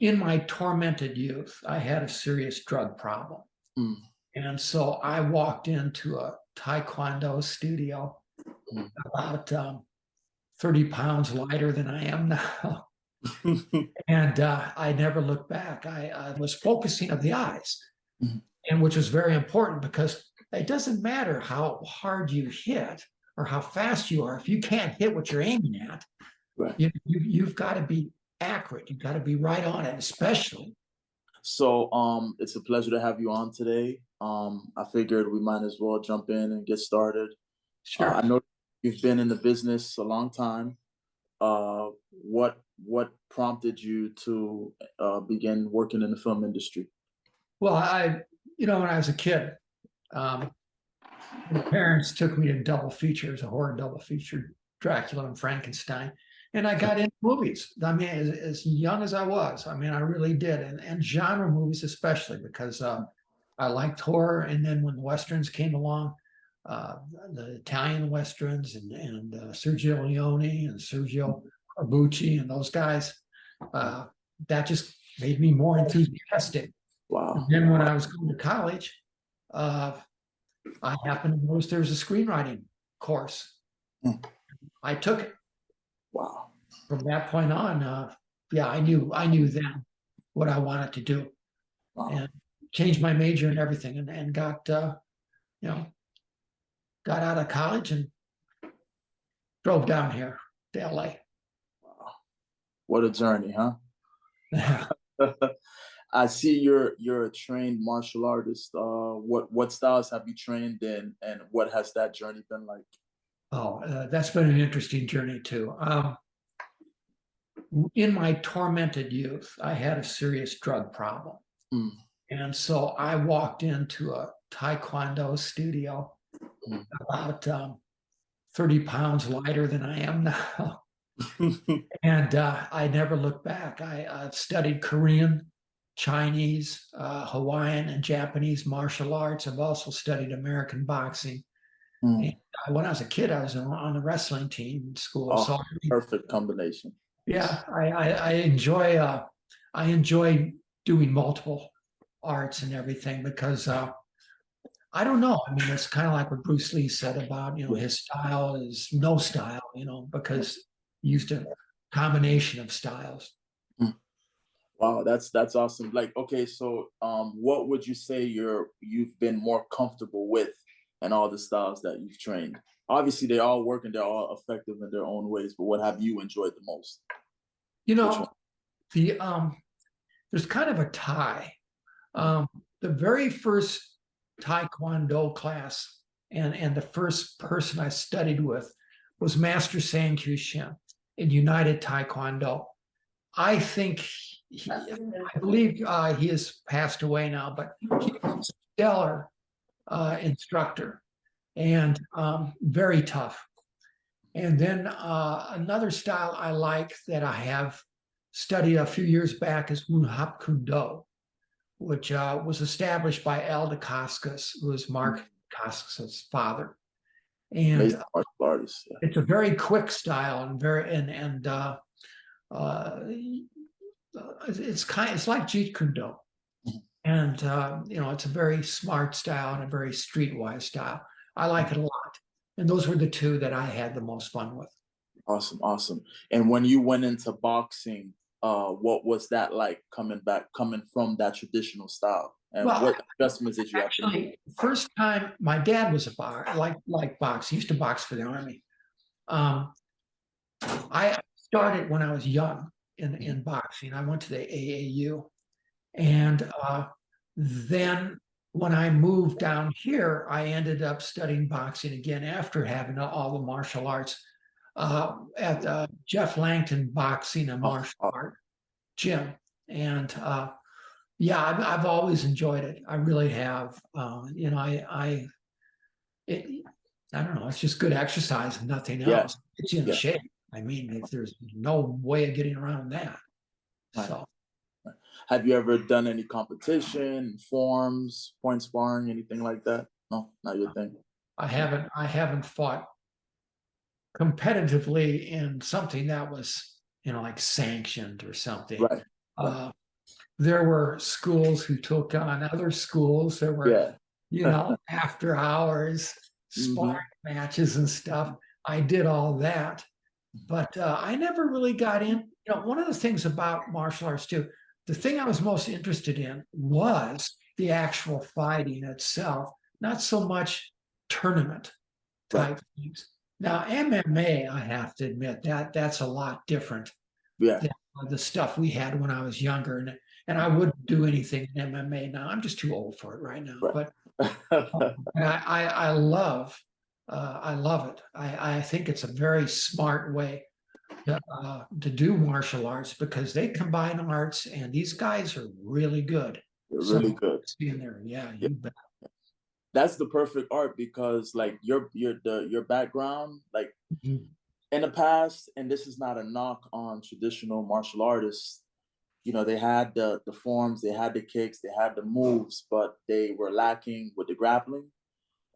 in my tormented youth, I had a serious drug problem. Mm, And so I walked into a Taekwondo studio mm. about 30 pounds lighter than I am now. And I never looked back. I was focusing on the eyes, Mhm. and which was very important because it doesn't matter how hard you hit or how fast you are. If you can't hit what you're aiming at, Right. you've got to be accurate. You've got to be right on it, especially. So, it's a pleasure to have you on today. I figured we might as well jump in and get started. Sure. I know you've been in the business a long time. What prompted you to begin working in the film industry? Well, when I was a kid, um, my parents took me to double features, a horror double feature, Dracula and Frankenstein. And I got into movies. I mean, as young as I was, I mean, I really did. And genre movies, especially because I liked horror. And then when the Westerns came along, uh, the Italian Westerns and Sergio Leone and Sergio Corbucci and those guys, uh, that just made me more enthusiastic. And Wow. then when I was going to college, uh, I happened to notice there was a screenwriting course. Mm. I took it. Wow. From that point on. Yeah, I knew then what I wanted to do, Wow. and changed my major and everything, and got you know got out of college and drove down here to LA. Wow. What a journey, huh? Yeah. I see you're a trained martial artist. What styles have you trained in, and what has that journey been like? Oh, that's been an interesting journey too. In my tormented youth, I had a serious drug problem. Mm, And so I walked into a Taekwondo studio mm. about 30 pounds lighter than I am now. And I never looked back. I've studied Korean, Chinese, Hawaiian, and Japanese martial arts. I've also studied American boxing. And Mm. when I was a kid, I was on the wrestling team in school. Oh, So perfect combination. yeah, I enjoy doing multiple arts and everything because I don't know. I mean, it's kind of like what Bruce Lee said about, Yeah. his style is no style, because he used a combination of styles. Mm. Wow, that's awesome. Like, okay, so what would you say you've been more comfortable with and all the styles that you've trained? Obviously, they all work and they're all effective in their own ways, but what have you enjoyed the most? You Which one? know, the there's kind of a tie. Um, the very first Taekwondo class and the first person I studied with was Master Sang Shin in United Taekwondo. I think I believe he has passed away now, but he was a stellar instructor and very tough. And then another style I like that I have studied a few years back is Wun Hap Kuen Do, which was established by Al Dacascos, who was Mark Dacascos' father. Amazing And martial artist. Yeah. it's a very quick style and uh, it's like Jeet Kune Do. Mhm. And it's a very smart style and a very streetwise style. I like it a lot. And those were the two that I had the most fun with. Awesome, awesome. And when you went into boxing, what was that like coming from that traditional style? And Well, what adjustments did you have to make? actually, first time my dad was a boxer, like box. He used to box for the army. Um, I started when I was young in boxing. I went to the AAU, and then when I moved down here, I ended up studying boxing again after having all the martial arts at Jeff Langton Boxing and Oh, Martial oh, Art Gym. And yeah, I've always enjoyed it. I really have. It, I don't know. It's just good exercise and nothing yeah, else. It's in yeah. shape. I mean, if there's no way of getting around that. Right, So right. Have you ever done any competition, forms, point sparring, anything like that? No, not your thing. I haven't fought competitively in something that was, like sanctioned or something. Right, right. Uh, there were schools who took on other schools. There were, Yeah. after hours sparring Hmm. matches and stuff. I did all that, but I never really got in. One of the things about martial arts too, the thing I was most interested in was the actual fighting itself, not so much tournament Right. type things. Now, MMA, I have to admit that's a lot different Yeah. than the stuff we had when I was younger, and I wouldn't do anything in MMA now. I'm just too old for it right now. Right. But I love it. I think it's a very smart way to do martial arts because they combine arts, and these guys are really good. You're So really good. being there, yeah, Yeah. you bet. That's the perfect art because like your background, like Mhm. in the past, and this is not a knock on traditional martial artists, they had the forms, they had the kicks, they had the moves, but they were lacking with the grappling.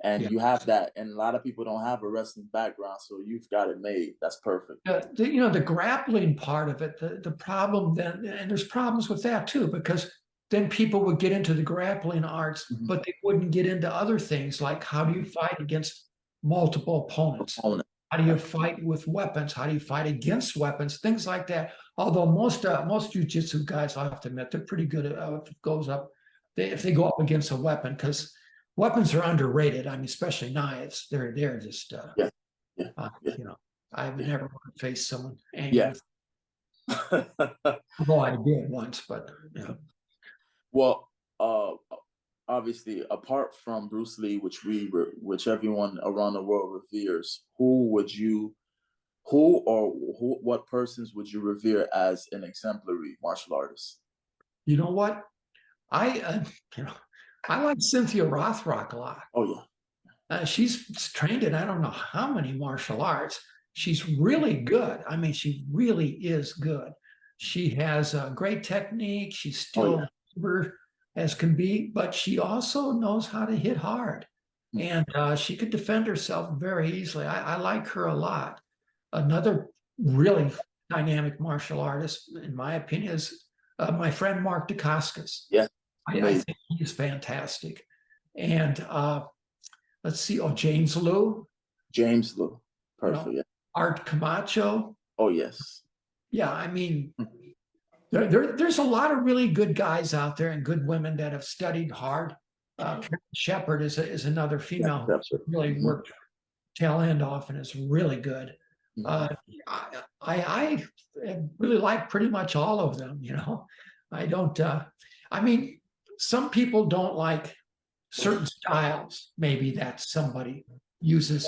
And Yeah. you have that, and a lot of people don't have a wrestling background, so you've got it made. That's perfect. The grappling part of it, the problem then, and there's problems with that too, because then people would get into the grappling arts, Mhm. but they wouldn't get into other things like how do you fight against multiple opponents? Opponent. How do you Right. fight with weapons? How do you fight against weapons? Things like that. Although most jujitsu guys, I have to admit, they're pretty good at if it goes up, if they go up against a weapon, because weapons are underrated. I mean, especially knives. They're just Yeah. Yeah. uh, Yeah. you know, I would Yeah. never want to face someone angry Yeah. with, although I did once, but Well, obviously, apart from Bruce Lee, which everyone around the world reveres, what persons would you revere as an exemplary martial artist? you know what? I you know, I like Cynthia Rothrock a lot. Oh yeah. She's trained in I don't know how many martial arts. She's really good. I mean, she really is good. She has a great technique. She's Oh still yeah. as can be, but she also knows how to hit hard, Mhm. and she could defend herself very easily. I like her a lot. Another really dynamic martial artist, in my opinion, is my friend Mark Dacascos. Yeah. I Amazing. think he's fantastic. And let's see, James Liu, James Lou. you know, Perfect. Yeah. Art Camacho. Oh yes. Yeah, I mean, there's a lot of really good guys out there and good women that have studied hard. Karen Shepard is another Yeah. female That's who it. really Mhm. worked tail end off and is really good. Uh, Mhm. I really like pretty much all of them. I don't. I mean, some people don't like certain styles, maybe that somebody uses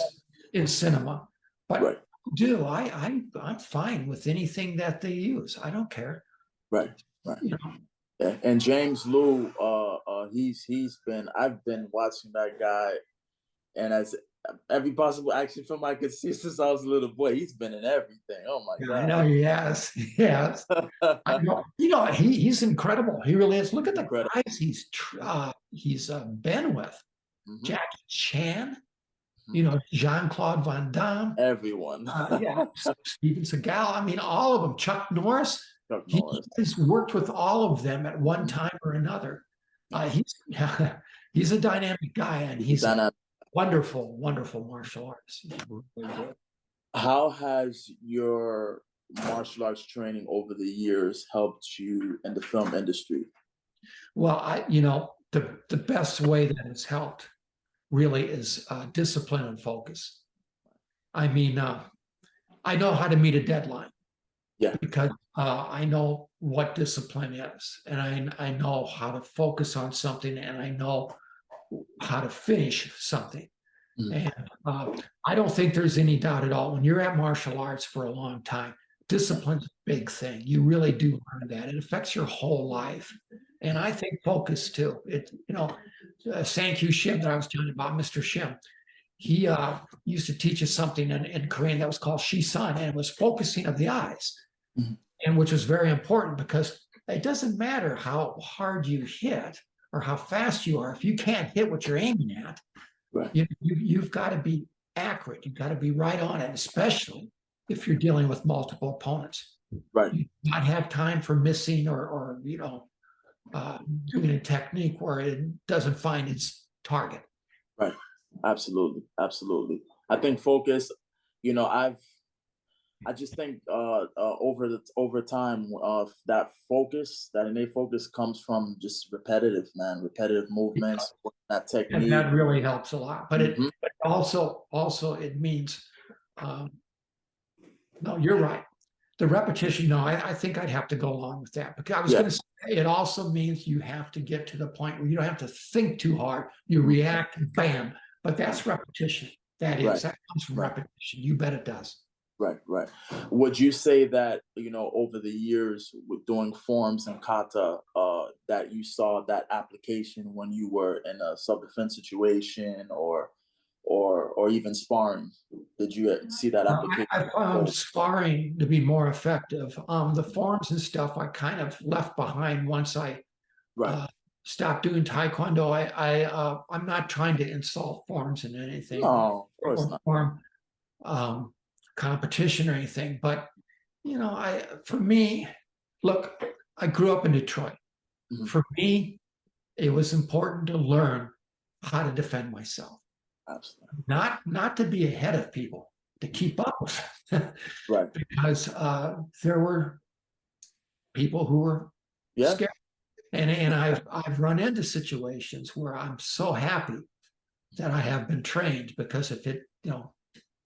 in cinema, but Right. do I'm fine with anything that they use. I don't care. Right. Right. You know, Yeah. And James Lou, he's been. I've been watching that guy, and as every possible action film I could see since I was a little boy, he's been in everything. Oh yeah, I know. my Yes, yes. I god. know. He's incredible. He really is. Look at the Incredible. guys he's been with. Hmm. Jackie Chan. Hmm. Jean Claude Van Damme. Everyone. Yeah, Steven Seagal. I mean, all of them. Chuck Norris. Chuck He Norris. has worked with all of them at one Mhm. time or another. He's he's a dynamic guy, and He's a he's a dynamic. wonderful, wonderful martial artist. He's really good. How has your martial arts training over the years helped you in the film industry? Well, the best way that has helped really is discipline and focus. I mean, I know how to meet a deadline Yeah. because I know what discipline is, and I know how to focus on something, and I know how to finish something. Mhm. And I don't think there's any doubt at all. When you're at martial arts for a long time, discipline's a big thing. You really do learn that. It affects your whole life. And I think focus too. Sankyu Shim that I was telling you about, Mr. Shim, he used to teach us something in Korean that was called Shisan, and it was focusing of the eyes, Mhm. and which was very important because it doesn't matter how hard you hit or how fast you are. If you can't hit what you're aiming at, Right. you've got to be accurate. You've got to be right on it, especially if you're dealing with multiple opponents. Right. You do not have time for missing or doing a technique where it doesn't find its target. Right. Absolutely. Absolutely. I think focus, you know, I just think over time that focus, that innate focus comes from just repetitive movements, that And technique. that really helps a lot. But it Mhm. but also it means, um, no, you're right. The repetition, no, I think I'd have to go along with that, because I was Yeah. going to say it also means you have to get to the point where you don't have to think too hard. You Mhm. react, bam. But that's repetition. Right. That comes from Right. repetition. You bet it does. Right, right. Would you say that, you know, over the years with doing forms and kata, that you saw that application when you were in a self-defense situation, or even sparring? Did you see that application? I found Oh, sparring to be more effective. The forms and stuff I kind of left behind once I right. uh, stopped doing taekwondo. I'm not trying to insult forms in anything, No, of course or not. form um, competition or anything. But for me, look, I grew up in Detroit. Mhm. For me, it was important to learn how to defend myself, Absolutely. not to be ahead of people, to keep up with, Right. because there were people who were Yeah. scared. And I've run into situations where I'm so happy that I have been trained, because if it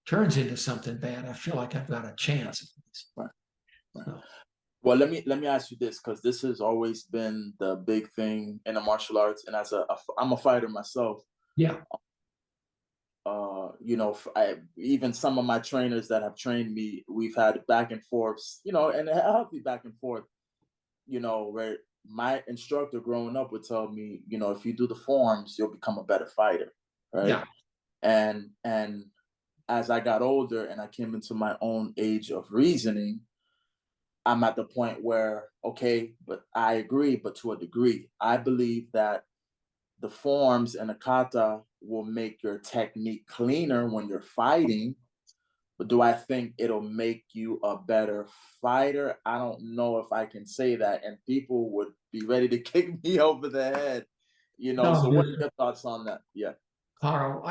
turns into something bad, I feel like I've got a chance. Right. Right. So, Well, let me ask you this, because this has always been the big thing in the martial arts, and I'm a fighter myself. yeah, You know, even some of my trainers that have trained me, we've had back and forths, you know, and a healthy back and forth, you know, where my instructor growing up would tell me, you know, if you do the forms, you'll become a better fighter, right? yeah, And as I got older and I came into my own age of reasoning, I'm at the point where, okay, but I agree, but to a degree. I believe that the forms and the kata will make your technique cleaner when you're fighting. But do I think it'll make you a better fighter? I don't know if I can say that. And people would be ready to kick me over the head, you know. no, So what are dude, your thoughts on that? Yeah. Carl,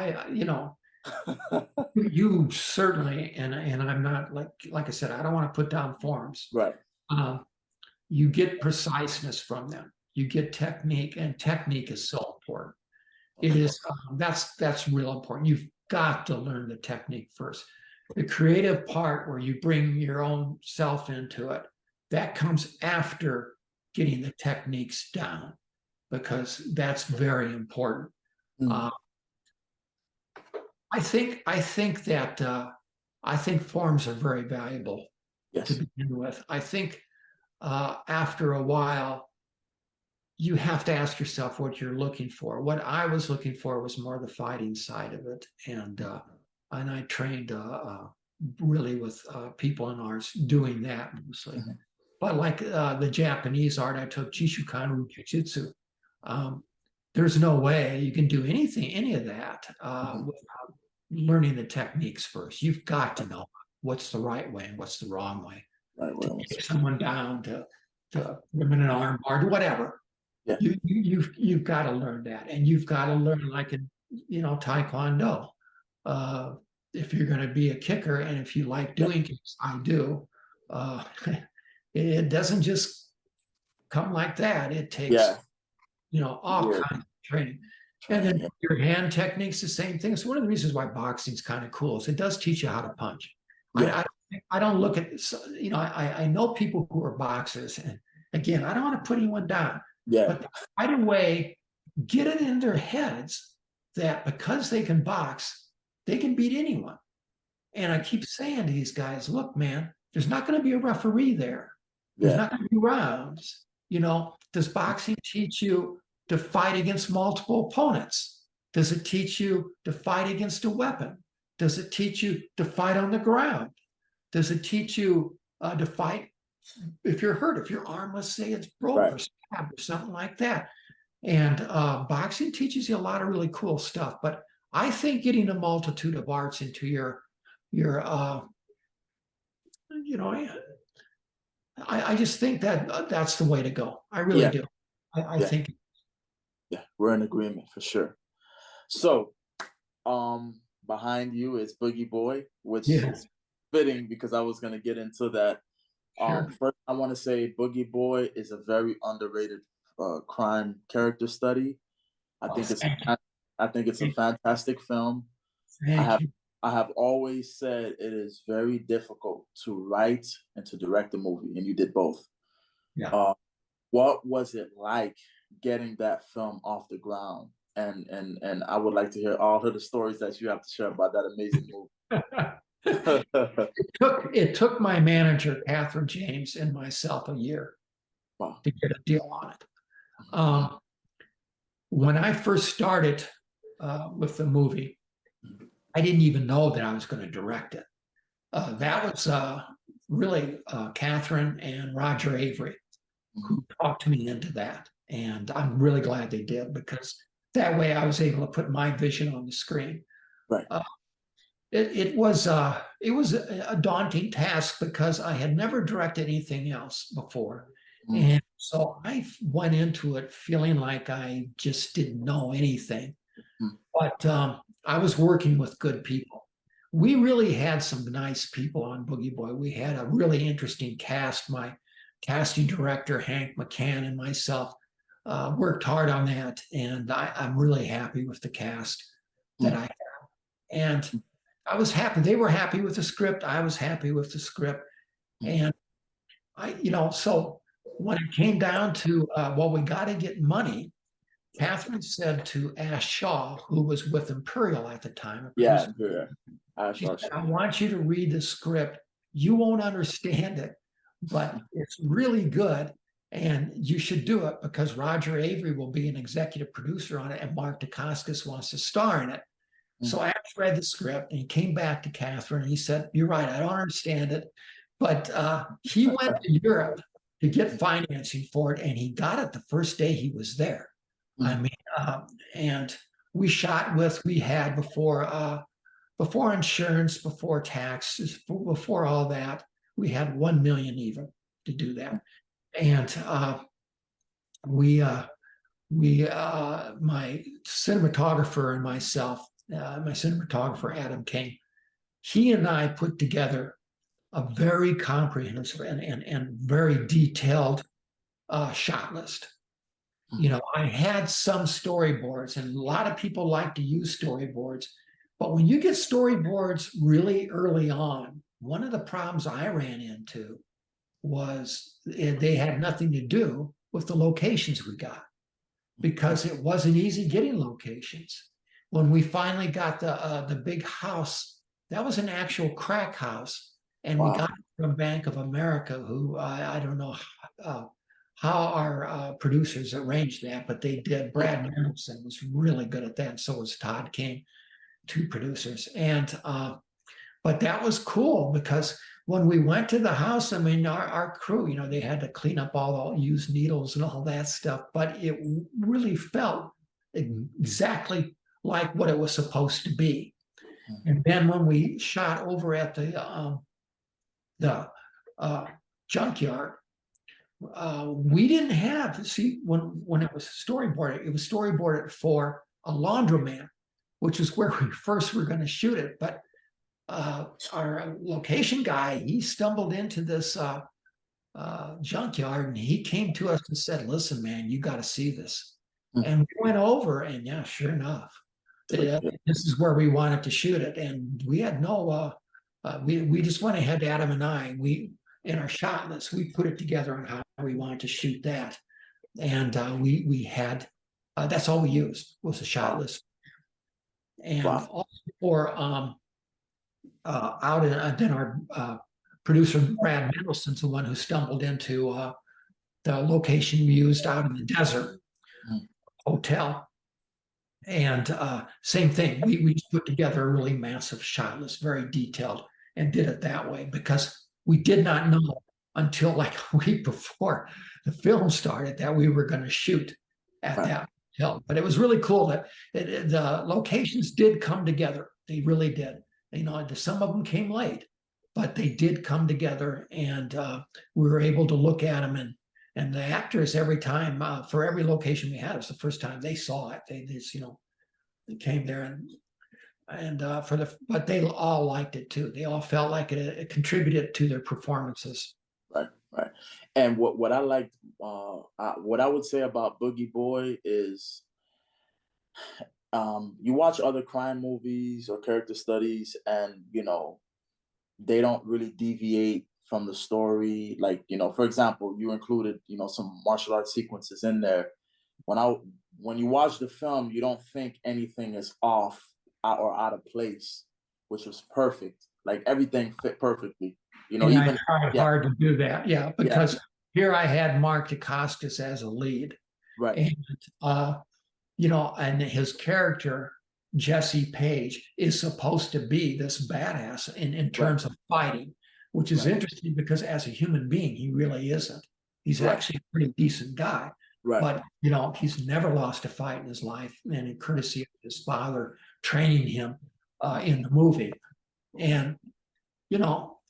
you certainly, and I'm not, like I said, I don't want to put down forms. Right. Um, you get preciseness from them. You get technique, and technique is so important. It is that's real important. You've got to learn the technique first. The creative part, where you bring your own self into it, that comes after getting the techniques down, because that's very important. Mm, Uh, I think forms are very valuable to yes. begin with. I think after a while, you have to ask yourself what you're looking for. What I was looking for was more the fighting side of it, and I trained really with people in ours doing that mostly. Mhm. But like the Japanese art, I took Jishukan Jiu-Jitsu. Um, there's no way you can do any of that Mhm. without learning the techniques first. You've got to know what's the right way and what's the wrong way Right. to Well, take someone down, to put them in an arm bar, whatever. yeah. You've got to learn that, and you've got to learn, like in taekwondo. Uh, if you're going to be a kicker, and if you like Yeah. doing kicks, I do. Uh, it doesn't just come like that. It takes Yeah. all Yeah. kinds of training. And Training. then Yeah. your hand technique's the same thing. It's one of the reasons why boxing's kind of cool. Is it does teach you how to punch. Yeah. I don't look at, I know people who are boxers, and again, I don't want to put anyone down, Yeah. but they find a way, get it in their heads that because they can box, they can beat anyone. And I keep saying to these guys, look, man, there's not going to be a referee there. There's Yeah. not going to be rounds. Does boxing teach you to fight against multiple opponents? Does it teach you to fight against a weapon? Does it teach you to fight on the ground? Does it teach you to fight if you're hurt, if your arm, let's say it's broke Right. or stabbed or something like that? And boxing teaches you a lot of really cool stuff. But I think getting a multitude of arts into your you know, I just think that that's the way to go. I really Yeah. do. I Yeah, think, yeah, we're in agreement for sure. So, behind you is Boogie Boy, which yeah, is fitting because I was gonna get into that. sure. First, I want to say Boogie Boy is a very underrated crime character study. I Oh, think it's thank a, I think it's a you. fantastic film. I Thank have you. I have always said it is very difficult to write and to direct a movie, and you did both. Yeah. Uh, what was it like getting that film off the ground? And I would like to hear all of the stories that you have to share about that amazing movie. It took my manager, Catherine James, and myself a year Wow. to get a deal on it. When I first started with the movie, I didn't even know that I was going to direct it. That was really Catherine and Roger Avery who talked me into that. And I'm really glad they did, because that way I was able to put my vision on the screen. Right. Uh, it was a daunting task because I had never directed anything else before. Mm. And so I went into it feeling like I just didn't know anything. Mm. But I was working with good people. We really had some nice people on Boogie Boy. We had a really interesting cast. My casting director, Hank McCann, and myself worked hard on that. And I'm really happy with the cast that Mm. I have. And I was happy. They were happy with the script. I was happy with the script. Mm. And so when it came down to, well, we got to get money, Catherine said to Ash Shaw, who was with Imperial at the time, a Yeah, producer, yeah. I she saw said, I want you to read the script. You won't understand it, but it's really good. And you should do it because Roger Avery will be an executive producer on it, and Mark Dacascos wants to star in it. So Ash read the script and he came back to Catherine and he said, you're right, I don't understand it. But he went to Europe to get financing for it, and he got it the first day he was there. I mean, and we had before insurance, before taxes, before all that, we had 1 million even to do that. And we my cinematographer and myself, my cinematographer Adam King, he and I put together a very comprehensive and very detailed shot list. I had some storyboards, and a lot of people like to use storyboards. But when you get storyboards really early on, one of the problems I ran into was they had nothing to do with the locations we got, because it wasn't easy getting locations. When we finally got the big house, that was an actual crack house, and we Wow. got it from Bank of America, who I don't know how our producers arranged that, but they did. Brad Mendelson was really good at that, and so was Todd King, two producers. And but that was cool because when we went to the house, I mean, our crew, they had to clean up all the used needles and all that stuff, but it really felt exactly like what it was supposed to be. And then when we shot over at the junkyard, we didn't have, see, when it was storyboarded for a laundromat, which is where we first were going to shoot it. But our location guy, he stumbled into this junkyard, and he came to us and said, listen, man, you got to see this. And we went over, and yeah, sure enough, this is where we wanted to shoot it. And we had we just went ahead, Adam and I, in our shot list, we put it together on how we wanted to shoot that. And we had, that's all we used was a shot list. And Wow. also for out in, then our producer Brad Mendelson's the one who stumbled into the location we used out in the desert hotel. And same thing, we just put together a really massive shot list, very detailed, and did it that way because we did not know until like a week before the film started that we were going to shoot at that hotel. But it was really cool that the locations did come together. They really did. Some of them came late, but they did come together, and we were able to look at them. And And the actors, every time, for every location we had, it was the first time they saw it. They just, they came there but they all liked it too. They all felt like it contributed to their performances. Right, right. And what I liked, what I would say about Boogie Boy is, you watch other crime movies or character studies, and they don't really deviate from the story. Like, for example, you included, some martial arts sequences in there. When I when you watch the film, you don't think anything is off or out of place, which was perfect. Like everything fit perfectly. And I Even tried yeah, hard to do that. Yeah, yeah, because here I had Mark Dacascos as a lead. right, And and his character, Jesse Page, is supposed to be this badass in right, terms of fighting, which is right, interesting because as a human being, he really isn't. He's right, actually a pretty decent guy, right, but he's never lost a fight in his life, and in courtesy of his father training him in the movie. And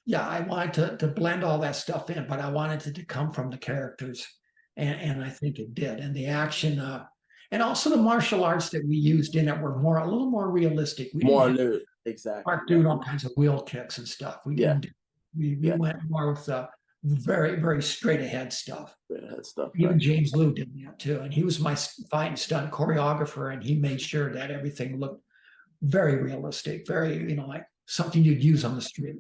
yeah, I wanted to blend all that stuff in, but I wanted it to come from the characters, and I think it did. And the action, and also the martial arts that we used in it were a little more realistic. We didn't more have lyric, exactly, Mark right, doing all kinds of wheel kicks and stuff. We yeah, didn't do. We yeah, went more with very very straight ahead stuff. that stuff, Even right. James Liu did that too, and he was my fight and stunt choreographer, and he made sure that everything looked very realistic, very like something you'd use on the street.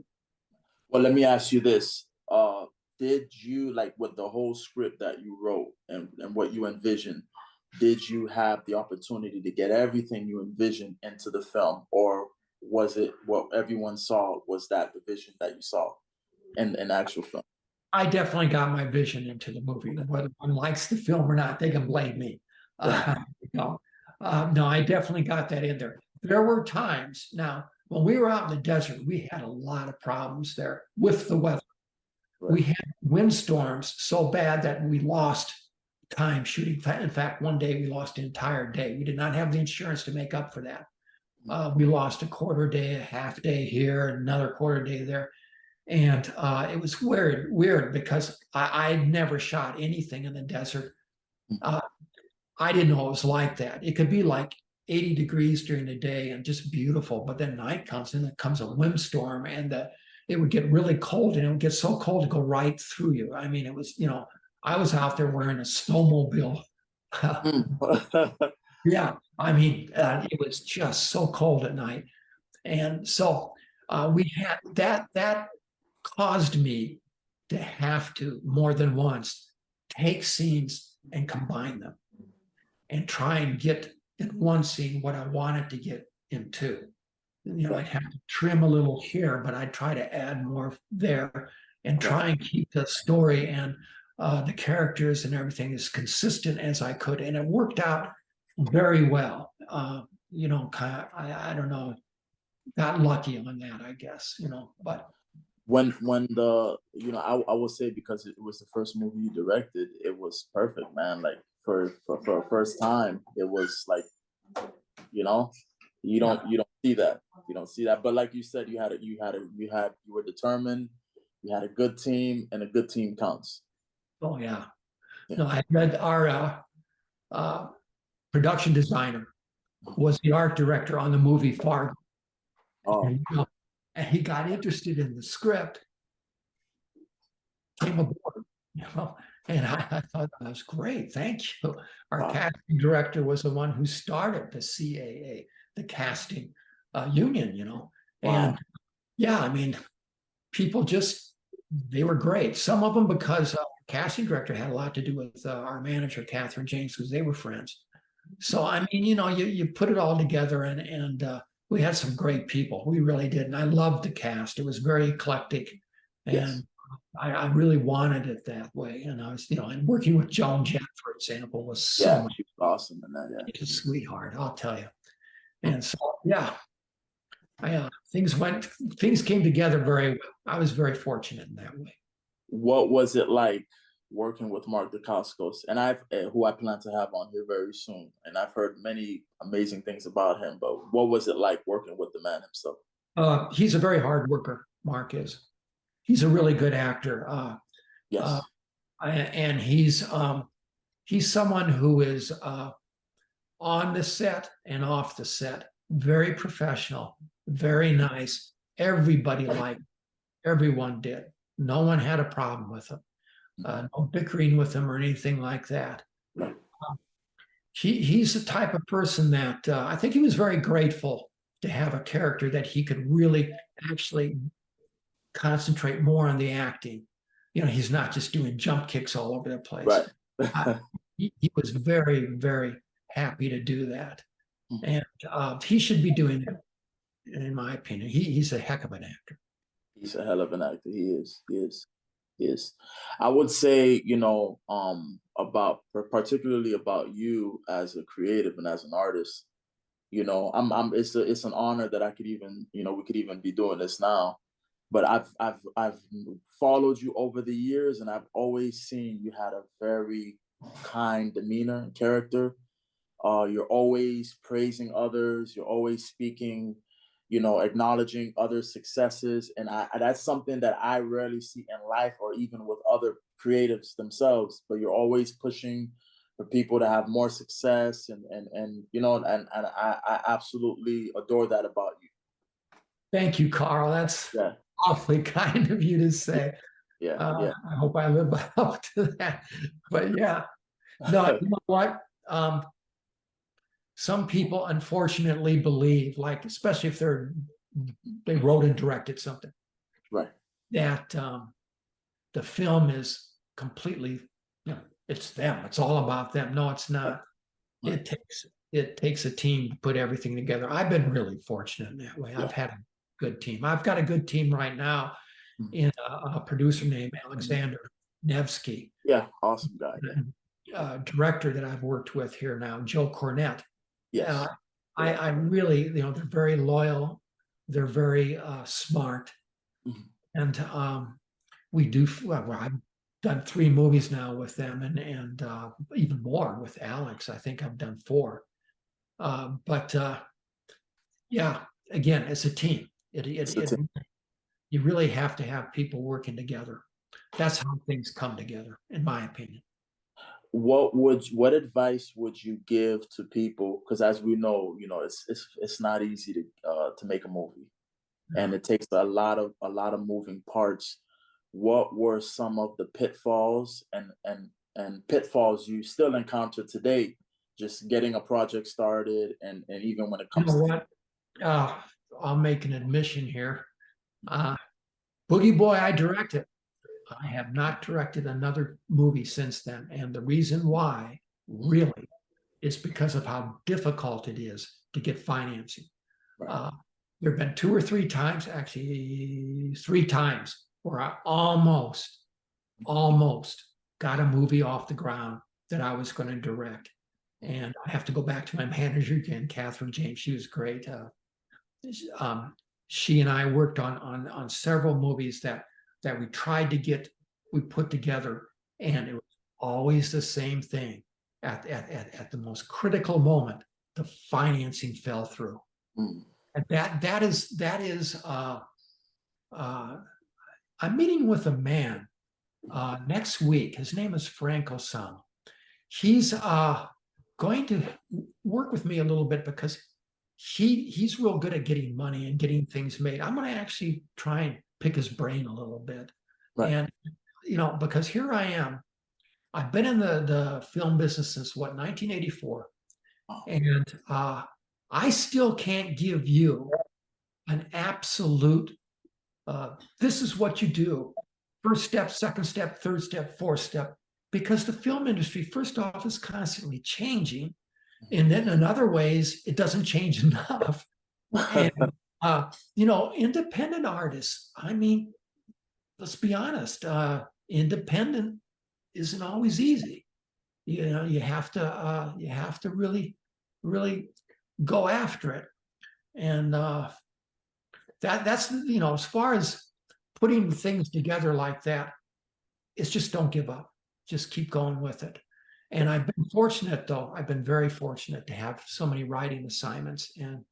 Well, let me ask you this. Did you, like, with the whole script that you wrote and what you envisioned, did you have the opportunity to get everything you envisioned into the film? Or was it what everyone saw was that the vision that you saw in the actual film? I definitely got my vision into the movie. Whether one likes the film or not, they can blame me. Uh, no, no, I definitely got that in there. There were times now when we were out in the desert, we had a lot of problems there with the weather. Right. We had windstorms so bad that we lost time shooting. In fact, one day we lost an entire day. We did not have the insurance to make up for that. We lost a quarter day, a half day here, another quarter day there. And it was weird because I never shot anything in the desert. Uh, I didn't know it was like that. It could be like 80 degrees during the day and just beautiful, but then night comes and it comes a windstorm, and it would get really cold, and it would get so cold to go right through you. I mean, it was, I was out there wearing a snowmobile. Yeah, I mean, it was just so cold at night. And so we had that caused me to have to more than once take scenes and combine them and try and get in one scene what I wanted to get in two. I'd have to trim a little here, but I'd try to add more there and try and keep the story and the characters and everything as consistent as I could. And it worked out very well. Kind of, I don't know, got lucky on that, I guess, but when I will say, because it was the first movie you directed, it was perfect, man. Like for a first time, it was like, you know, you don't see that. You don't see that. But like you said, you were determined, you had a good team, and a good team counts. oh yeah. Yeah. No, I read our production designer was the art director on the movie Fargo. Oh, And he got interested in the script, came aboard, and I thought that was great. Thank you. Our wow. casting director was the one who started the CAA, the casting union, and Wow. yeah, I mean, people they were great. Some of them because casting director had a lot to do with our manager, Catherine James, because they were friends. So, I mean, you put it all together, and we had some great people. We really did. And I loved the cast. It was very eclectic. Yes. And I really wanted it that way. And I was, and working with Joan Jett, for example, was so Yeah, much. she was awesome in that. Yeah. She's a sweetheart, I'll tell you. And so, yeah, things came together very well. I was very fortunate in that way. What was it like working with Mark Dacascos, and who I plan to have on here very soon, and I've heard many amazing things about him. But what was it like working with the man himself? He's a very hard worker. Mark is. He's a really good actor. Yes. and he's someone who is on the set and off the set, very professional, very nice. Everybody liked, everyone did. No one had a problem with him. No bickering with him or anything like that. He's the type of person that I think he was very grateful to have a character that he could really actually concentrate more on the acting. He's not just doing jump kicks all over the place. Right. He was very, very happy to do that. And he should be doing it, in my opinion. He's a heck of an actor. He's a hell of an actor. He is. He is. He is. I would say, about particularly about you as a creative and as an artist. It's an honor that I could even, we could even be doing this now. But I've followed you over the years, and I've always seen you had a very kind demeanor and character. You're always praising others. You're always speaking, acknowledging others' successes, and that's something that I rarely see in life or even with other creatives themselves. But you're always pushing for people to have more success, and I absolutely adore that about you. Thank you, Carl. That's Yeah, awfully kind of you to say. yeah. I hope I live up to that. But yeah, no, you know what? Some people unfortunately believe, like especially if they wrote and directed something, Right. that the film is completely, it's them. It's all about them. No, it's not. Right. It takes a team to put everything together. I've been really fortunate in that way. Yeah. I've had a good team. I've got a good team right now in a producer named Alexander Nevsky. Yeah, awesome guy. Director that I've worked with here now, Joe Cornett. Yes. I really, they're very loyal. They're very smart. And I've done 3 movies now with them, and even more with Alex. I think I've done 4. But yeah, again, it's a team. You really have to have people working together. That's how things come together, in my opinion. What advice would you give to people? Because as we know, it's not easy to make a movie, and it takes a lot of moving parts. What were some of the pitfalls and pitfalls you still encounter today, just getting a project started, and even when it You comes know to what? I'll make an admission here. Boogie Boy, I directed. I have not directed another movie since then. And the reason why, really, is because of how difficult it is to get financing. Right. There have been 2 or 3 times, actually 3 times, where I almost got a movie off the ground that I was going to direct. And I have to go back to my manager again, Catherine James. She was great. She and I worked on several movies that we put together, and it was always the same thing. At the most critical moment, the financing fell through. And that is I'm meeting with a man next week. His name is Franco San. He's going to work with me a little bit because he's real good at getting money and getting things made. I'm going to actually try and pick his brain a little bit. Right. And because here I am. I've been in the film business since 1984, and I still can't give you an absolute. This is what you do: first step, second step, third step, fourth step, because the film industry, first off, is constantly changing, and then in other ways, it doesn't change enough. And independent artists. I mean, let's be honest. Independent isn't always easy. You have to really, really go after it. And that's as far as putting things together like that, it's just don't give up. Just keep going with it. And I've been fortunate, though. I've been very fortunate to have so many writing assignments. And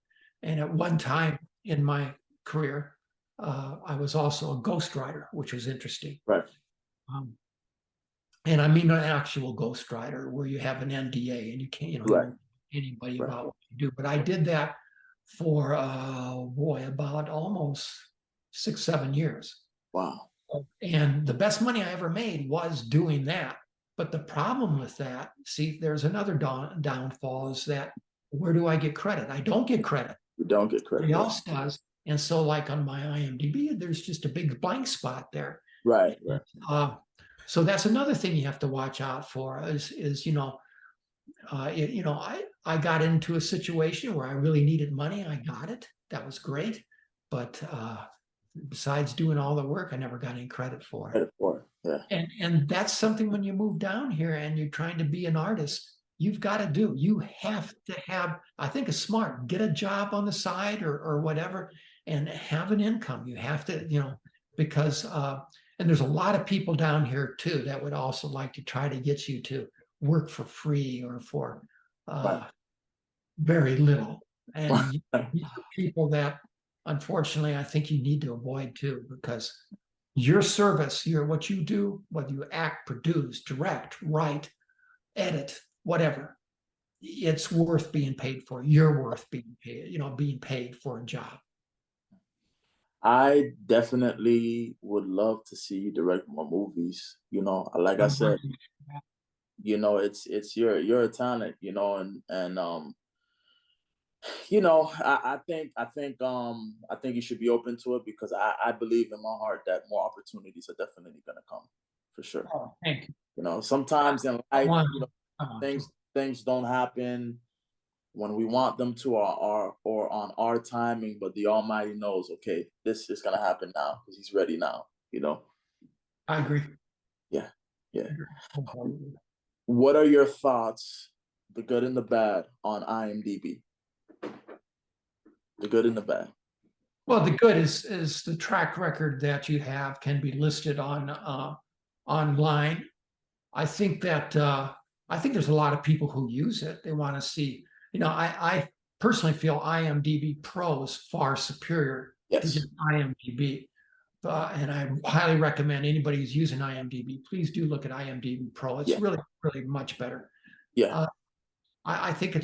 at one time in my career, I was also a ghostwriter, which was interesting. Right. and I mean an actual ghostwriter where you have an NDA and you can't, you Right. don't tell anybody Right. about what you do. But I did that for boy, about almost 6, 7 years. Wow. And the best money I ever made was doing that. But the problem with that, see, there's another downfall is that where do I get credit? I don't get credit. You don't get credit. Somebody Yeah. else does. And so, like on my IMDb, there's just a big blank spot there. Right. Right. Uh, so that's another thing you have to watch out for is I got into a situation where I really needed money. I got it. That was great. But besides doing all the work, I never got any credit for it. Credit for it. Yeah. And that's something when you move down here and you're trying to be an artist, you've got to do. You have to have, I think it's smart, get a job on the side or whatever and have an income. You have to, because and there's a lot of people down here too that would also like to try to get you to work for free or for Right. very little. And these are people that unfortunately I think you need to avoid too, because your service, what you do, whether you act, produce, direct, write, edit, whatever, it's worth being paid for. You're worth being paid for a job. I definitely would love to see you direct more movies. Like I said, it's you're a talent, I think you should be open to it because I believe in my heart that more opportunities are definitely gonna come for sure. Oh, thank you. Sometimes in life, Come on. things don't happen when we want them to or on our timing, but the Almighty knows, okay, this is gonna happen now because He's ready now. I agree. Yeah, yeah. I agree. What are your thoughts, the good and the bad, on IMDb? The good and the bad. Well, the good is the track record that you have can be listed on online. I think there's a lot of people who use it. They want to see. I personally feel IMDb Pro is far superior to Yes. just IMDb, and I highly recommend anybody who's using IMDb. Please do look at IMDb Pro. It's Yeah. really really much better. Yeah. I think I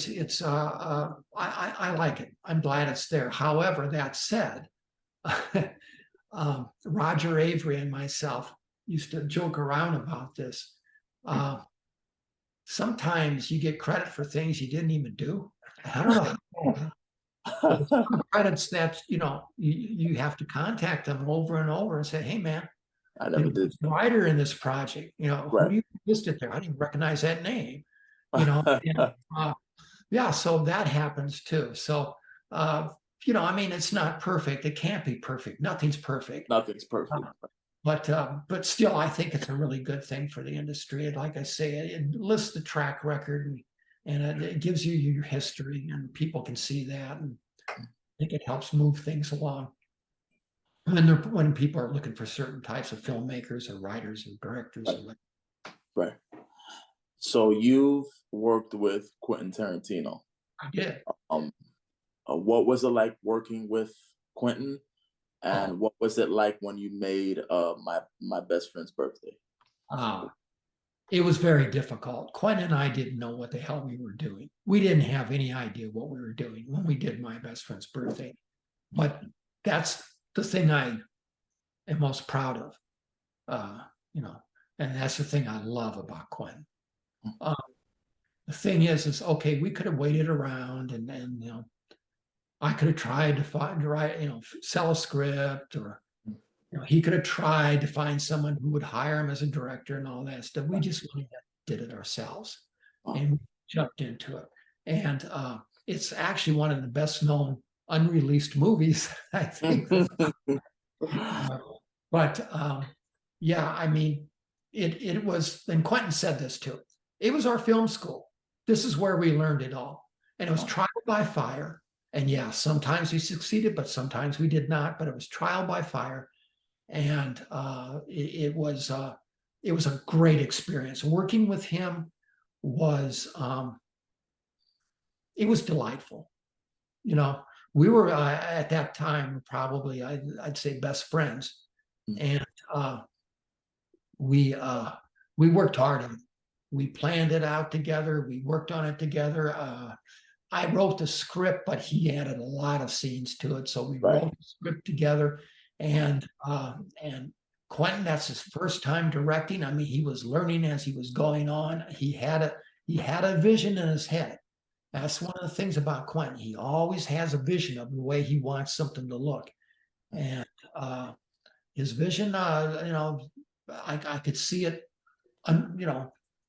like it. I'm glad it's there. However, that said, Roger Avery and myself used to joke around about this. Sometimes you get credit for things you didn't even do. I don't know. But some credits that you have to contact them over and over and say, "Hey, man, I never did. writer in this project. Who Right. do you listed there? I didn't recognize that name." And, yeah, so that happens too. So I mean, it's not perfect. It can't be perfect. Nothing's perfect. Nothing's perfect. But still, I think it's a really good thing for the industry. And like I say, it lists the track record and it gives you your history, and people can see that. And I think it helps move things along when people are looking for certain types of filmmakers or writers or directors. Right. So you've worked with Quentin Tarantino. I did. What was it like working with Quentin? And what was it like when you made my best friend's birthday? It was very difficult. Quentin and I didn't know what the hell we were doing. We didn't have any idea what we were doing when we did my best friend's birthday. But that's the thing I am most proud of, and that's the thing I love about Quentin. The thing is okay, we could have waited around and I could have tried to sell a script, or he could have tried to find someone who would hire him as a director and all that stuff. We just did it ourselves and we jumped into it. And it's actually one of the best known unreleased movies, I think. But yeah, I mean, it was, and Quentin said this too. It was our film school. This is where we learned it all. And it was trial by fire. And yeah, sometimes we succeeded, but sometimes we did not. But it was trial by fire. And it was a great experience. Working with him was it was delightful. We were at that time probably I'd say best friends, and we we worked hard on it. We planned it out together. We worked on it together. I wrote the script, but he added a lot of scenes to it. So we Right. wrote the script together, and Quentin, that's his first time directing. I mean, he was learning as he was going on. He had a vision in his head. That's one of the things about Quentin. He always has a vision of the way he wants something to look, and his vision, I could see it,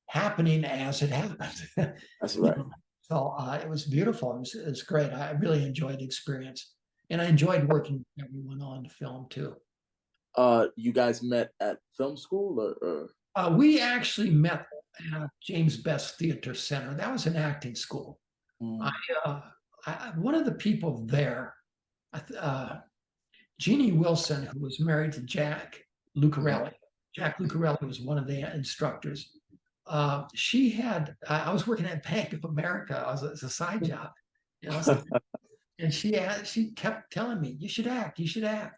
happening as it happened. That's You right. know, so it was beautiful. It was great. I really enjoyed the experience, and I enjoyed working with everyone on the film too. You guys met at film school, or? We actually met at James Best Theater Center. That was an acting school. I, Mm, one of the people there, Jeannie Wilson, who was married to Jack Lucarelli. Jack Lucarelli was one of the instructors. She had, I was working at Bank of America as a side job, and she kept telling me, you should act, you should act.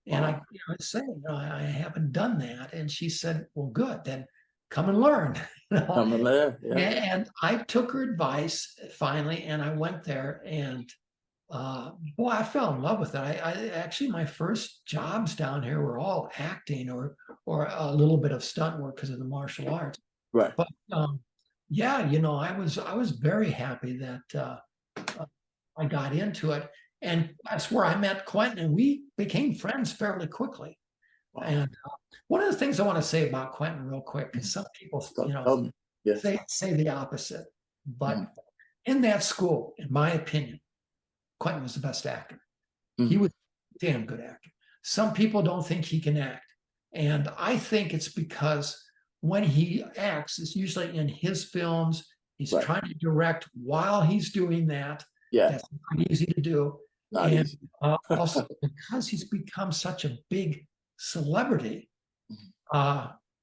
And I, wow. I said, I haven't done that. And she said, well, good, then come and learn. Coming there, yeah. And I took her advice finally, and I went there, and boy, I fell in love with it. I actually, my first jobs down here were all acting or a little bit of stunt work because of the martial arts. Right. But yeah, I was very happy that I got into it, and that's where I met Quentin, and we became friends fairly quickly. Wow. And one of the things I want to say about Quentin, real quick, because some people, Tell me. Yes. say the opposite, but Mhm. in that school, in my opinion, Quentin was the best actor. Mhm. He was a damn good actor. Some people don't think he can act, and I think it's because when he acts, it's usually in his films. He's Right. trying to direct while he's doing that. Yeah. That's not easy to do. Not And easy. also because he's become such a big celebrity,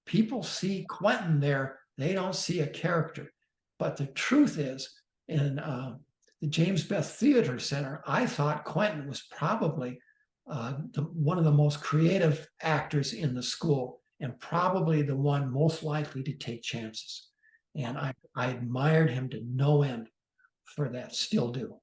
people see Quentin there, they don't see a character. But the truth is, in the James Best Theater Center, I thought Quentin was probably one of the most creative actors in the school, and probably the one most likely to take chances. And I admired him to no end for that, still do.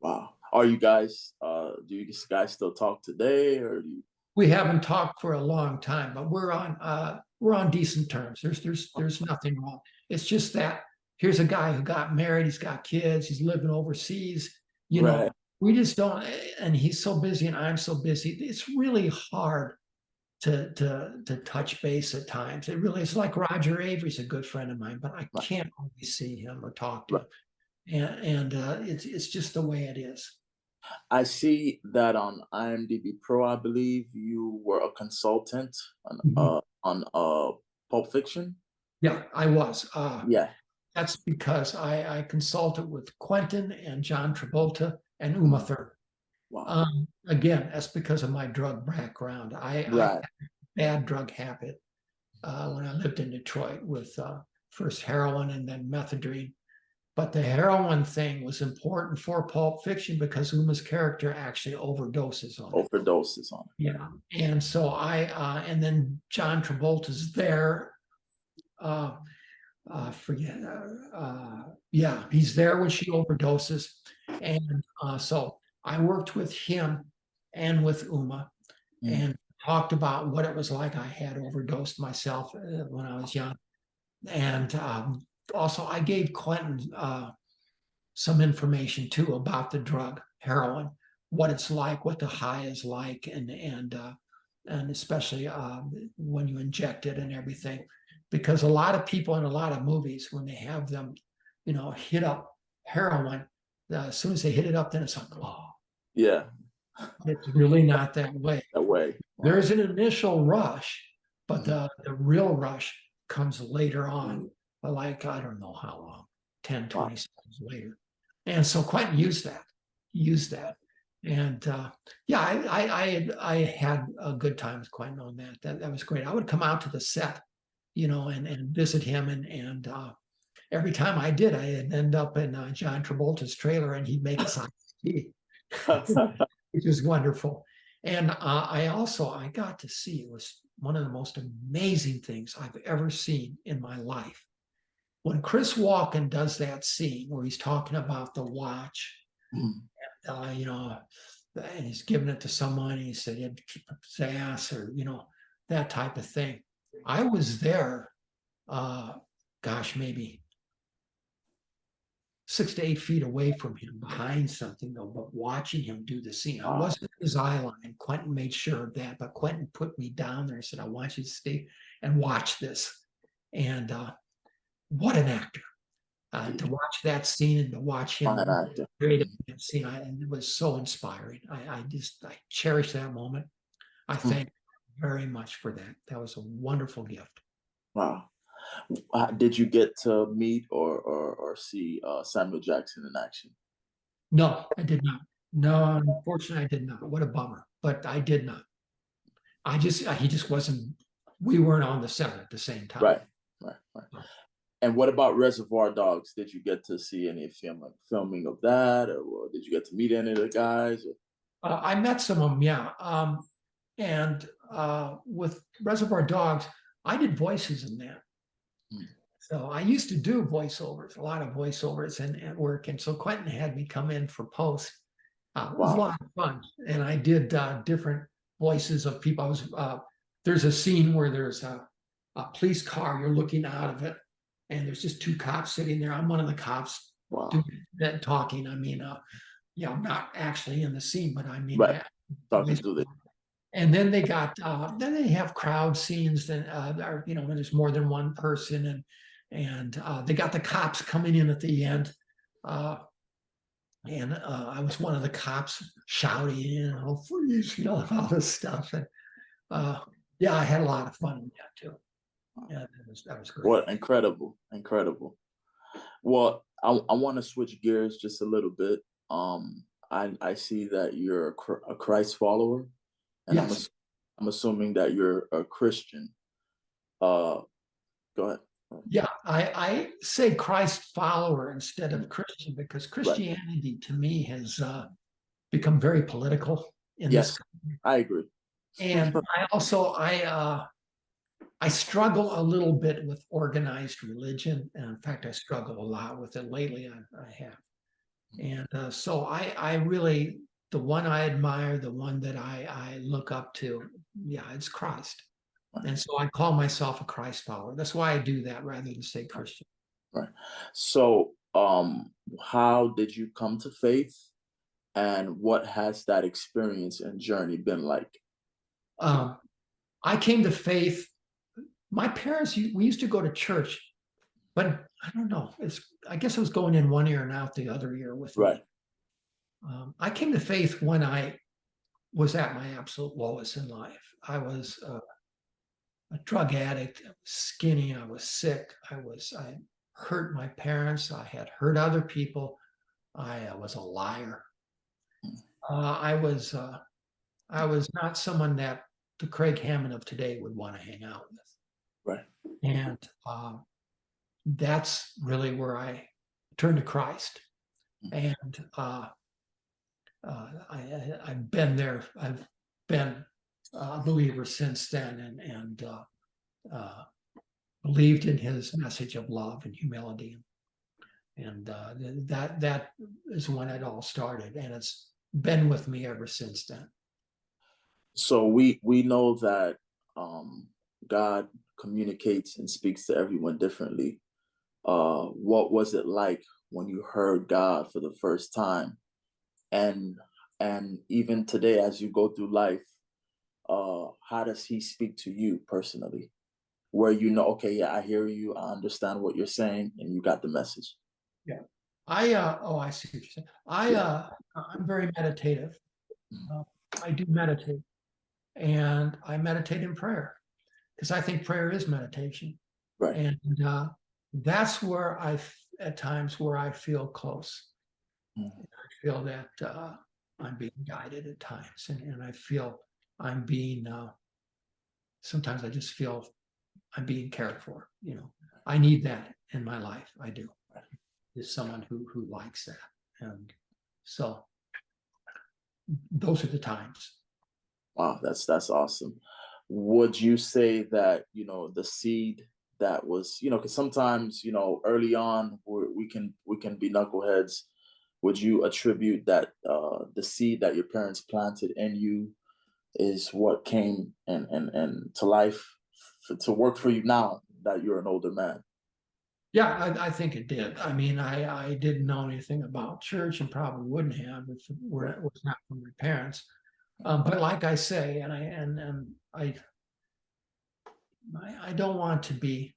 Wow. Are you guys? Do you guys still talk today, or do you? We haven't talked for a long time, but we're on decent terms. There's nothing wrong. It's just that here's a guy who got married, he's got kids, he's living overseas. Right. We just don't, and he's so busy and I'm so busy. It's really hard to touch base at times. It really is. Like Roger Avery's a good friend of mine, but I Right. can't always see him or talk to Right. him. And it's just the way it is. I see that on IMDb Pro. I believe you were a consultant Mhm. on Pulp Fiction. Yeah, I was. Yeah. That's because I consulted with Quentin and John Travolta and Uma Thurman. Wow. Again, that's because of my drug background. I Right. had a bad drug habit when I lived in Detroit with first heroin and then methadone. But the heroin thing was important for Pulp Fiction because Uma's character actually overdoses on it. Overdoses on it. Yeah, and so and then John Travolta's there. Forget. Yeah, he's there when she overdoses, and so I worked with him and with Uma, and talked about what it was like. I had overdosed myself when I was young, and also I gave Quentin some information too about the drug heroin, what it's like, what the high is like, and especially when you inject it and everything, because a lot of people in a lot of movies, when they have them, hit up heroin, as soon as they hit it up, then it's like, oh, Yeah. it's really not that way. That way. Wow. There's an initial rush, but the real rush comes later on, like, I don't know how long, 10, 20 seconds later. And so Quentin used that. And yeah, I had a good time with Quentin on that. That was great. I would come out to the set, and visit him, and every time I did, I'd end up in John Travolta's trailer, and he'd make us iced tea, which was wonderful. And I got to see, it was one of the most amazing things I've ever seen in my life. When Chris Walken does that scene where he's talking about the watch, Mhm. you know, and he's giving it to someone, and he said he had to keep up his ass, or that type of thing. I was there, gosh, maybe 6 to 8 feet away from him, behind something though, but watching him do the scene. I Wow. wasn't in his eye line. Quentin made sure of that, but Quentin put me down there and said, "I want you to stay and watch this." And what an actor! To watch that scene and to watch him Fine actor. create Mhm. that scene, it was so inspiring. I cherish that moment. I Mhm. thank you very much for that. That was a wonderful gift. Wow. Did you get to meet or see Samuel Jackson in action? No, I did not. No, unfortunately, I did not. What a bummer. But I did not. He just wasn't. We weren't on the set at the same time. Right, right, right. And what about Reservoir Dogs? Did you get to see any filming of that, or did you get to meet any of the guys? I met some of them, yeah. And with Reservoir Dogs, I did voices in that. Mm. So I used to do voiceovers, a lot of voiceovers and at work. And so Quentin had me come in for post. It was a Wow. lot of fun. And I did different voices of people. There's a scene where there's a police car, you're looking out of it, and there's just two cops sitting there. I'm one of the cops doing Wow. that talking. I mean, I'm not actually in the scene, but I mean, Right. Talking to the and then then they have crowd scenes that when there's more than one person, and they got the cops coming in at the end. Uh, and I was one of the cops shouting, freeze, all this stuff. And uh, yeah, I had a lot of fun with that too. Yeah, that was great. what incredible, incredible. Well, I want to switch gears just a little bit. I see that you're a Christ follower, and Yes. I'm assuming that you're a Christian. Uh, Go ahead. Yeah, I say Christ follower instead of Mm. Christian, because Right. Christianity to me has become very political in this Yes, country. I agree. And I struggle a little bit with organized religion. And in fact, I struggle a lot with it lately. I have. And so I really, the one I admire, the one that I look up to, yeah, it's Christ. Right, And so I call myself a Christ follower. That's why I do that rather than say right, Christian. right. So, how did you come to faith, and what has that experience and journey been like? Um, I came to faith. My parents, we used to go to church, but I don't know. I guess I was going in one ear and out the other ear with Right. me. I came to faith when I was at my absolute lowest in life. I was a drug addict. I was skinny. I was sick. I hurt my parents. I had hurt other people. I was a liar. Mm. I was not someone that the Craig Hammond of today would want to hang out with. Right. And that's really where I turned to Christ. Mm. And I've been there. I've been a believer since then, and believed in his message of love and humility, and that is when it all started, and it's been with me ever since then. So we know that God communicates and speaks to everyone differently. What was it like when you heard God for the first time? And even today, as you go through life, how does He speak to you personally? Where you know, okay, yeah, I hear you, I understand what you're saying, and you got the message. Yeah, I see what you're saying. Yeah. I'm very meditative. Mm. Uh, I do meditate, and I meditate in prayer because I think prayer is meditation, Right. and that's where at times where I feel close. Mm. I feel that I'm being guided at times, and I feel I'm being. Sometimes I just feel I'm being cared for. I need that in my life. I do. Is someone who likes that, and so those are the times. Wow, that's awesome. would you say that, the seed that was, because sometimes, early on we can be knuckleheads. Would you attribute that the seed that your parents planted in you is what came and to life to work for you now that you're an older man? Yeah, I think it did. I mean, I didn't know anything about church and probably wouldn't have if Right. it was not from my parents. But like I say, I don't want to be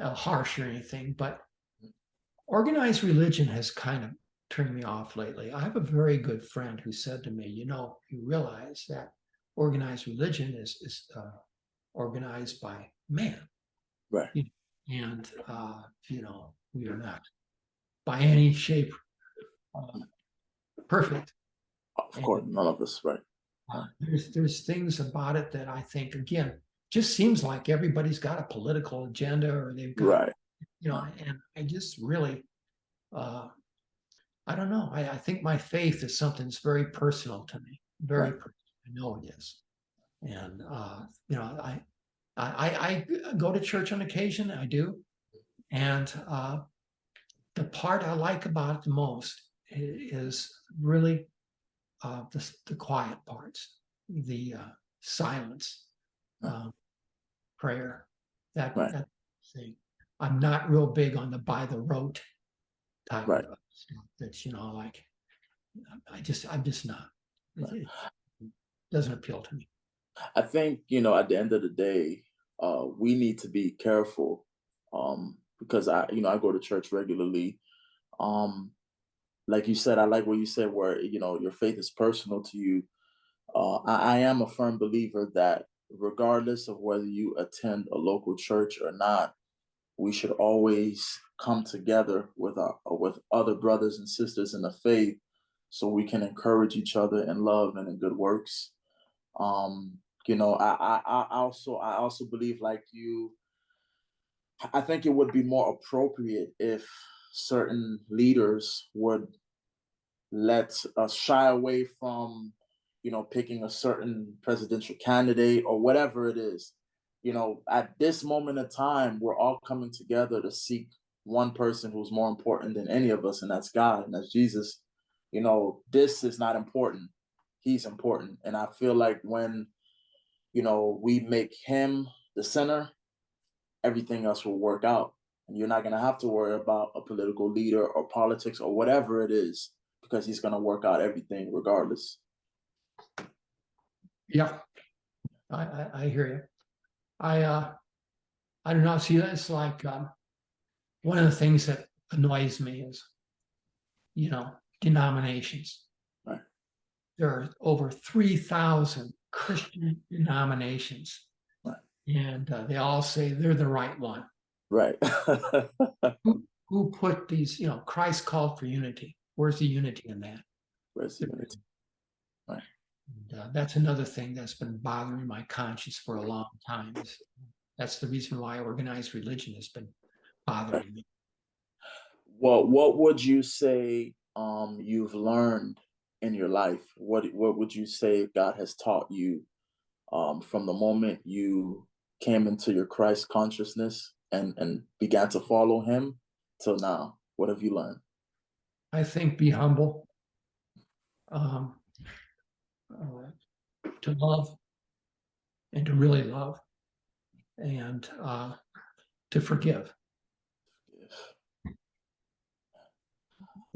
harsh or anything, but organized religion has kind of turned me off lately. I have a very good friend who said to me, you realize that organized religion is organized by man, Right. and we are not by any shape uh, perfect. Of And course, none of us. Right. Right. there's things about it that I think again just seems like everybody's got a political agenda or they've got Right. and I just really uh, I don't know. I think my faith is something that's very personal to me. Very Right. personal. I know it is. And I go to church on occasion. I do. And the part I like about it the most is really the quiet parts, the silence, um, prayer, Right. that thing. I'm not real big on the by the rote type Right. of stuff. That's like I'm just not. It doesn't appeal to me. I think, at the end of the day, we need to be careful, because I go to church regularly. Um, like you said, I like what you said, where, your faith is personal to you. I am a firm believer that regardless of whether you attend a local church or not, we should always come together with other brothers and sisters in the faith, so we can encourage each other in love and in good works. Um, I also believe, like you, I think it would be more appropriate if certain leaders would let us shy away from, picking a certain presidential candidate or whatever it is. At this moment in time, we're all coming together to seek one person who's more important than any of us, and that's God, and that's Jesus. This is not important. He's important. And I feel like when, we make him the center, everything else will work out. And you're not going to have to worry about a political leader or politics or whatever it is, because he's going to work out everything regardless. Yeah, I hear you. I don't know. See, that's like one of the things that annoys me is denominations. Right. There are over 3,000 Christian denominations, Right. and they all say they're the right one. Right. Who put these? Christ called for unity. Where's the unity in that? Where's the unity? Right. And, that's another thing that's been bothering my conscience for a long time. That's the reason why organized religion has been bothering me. Well, what would you say you've learned in your life? What would you say God has taught you from the moment you came into your Christ consciousness and began to follow Him till now? What have you learned? I think be humble, um, to love and to really love, and to forgive.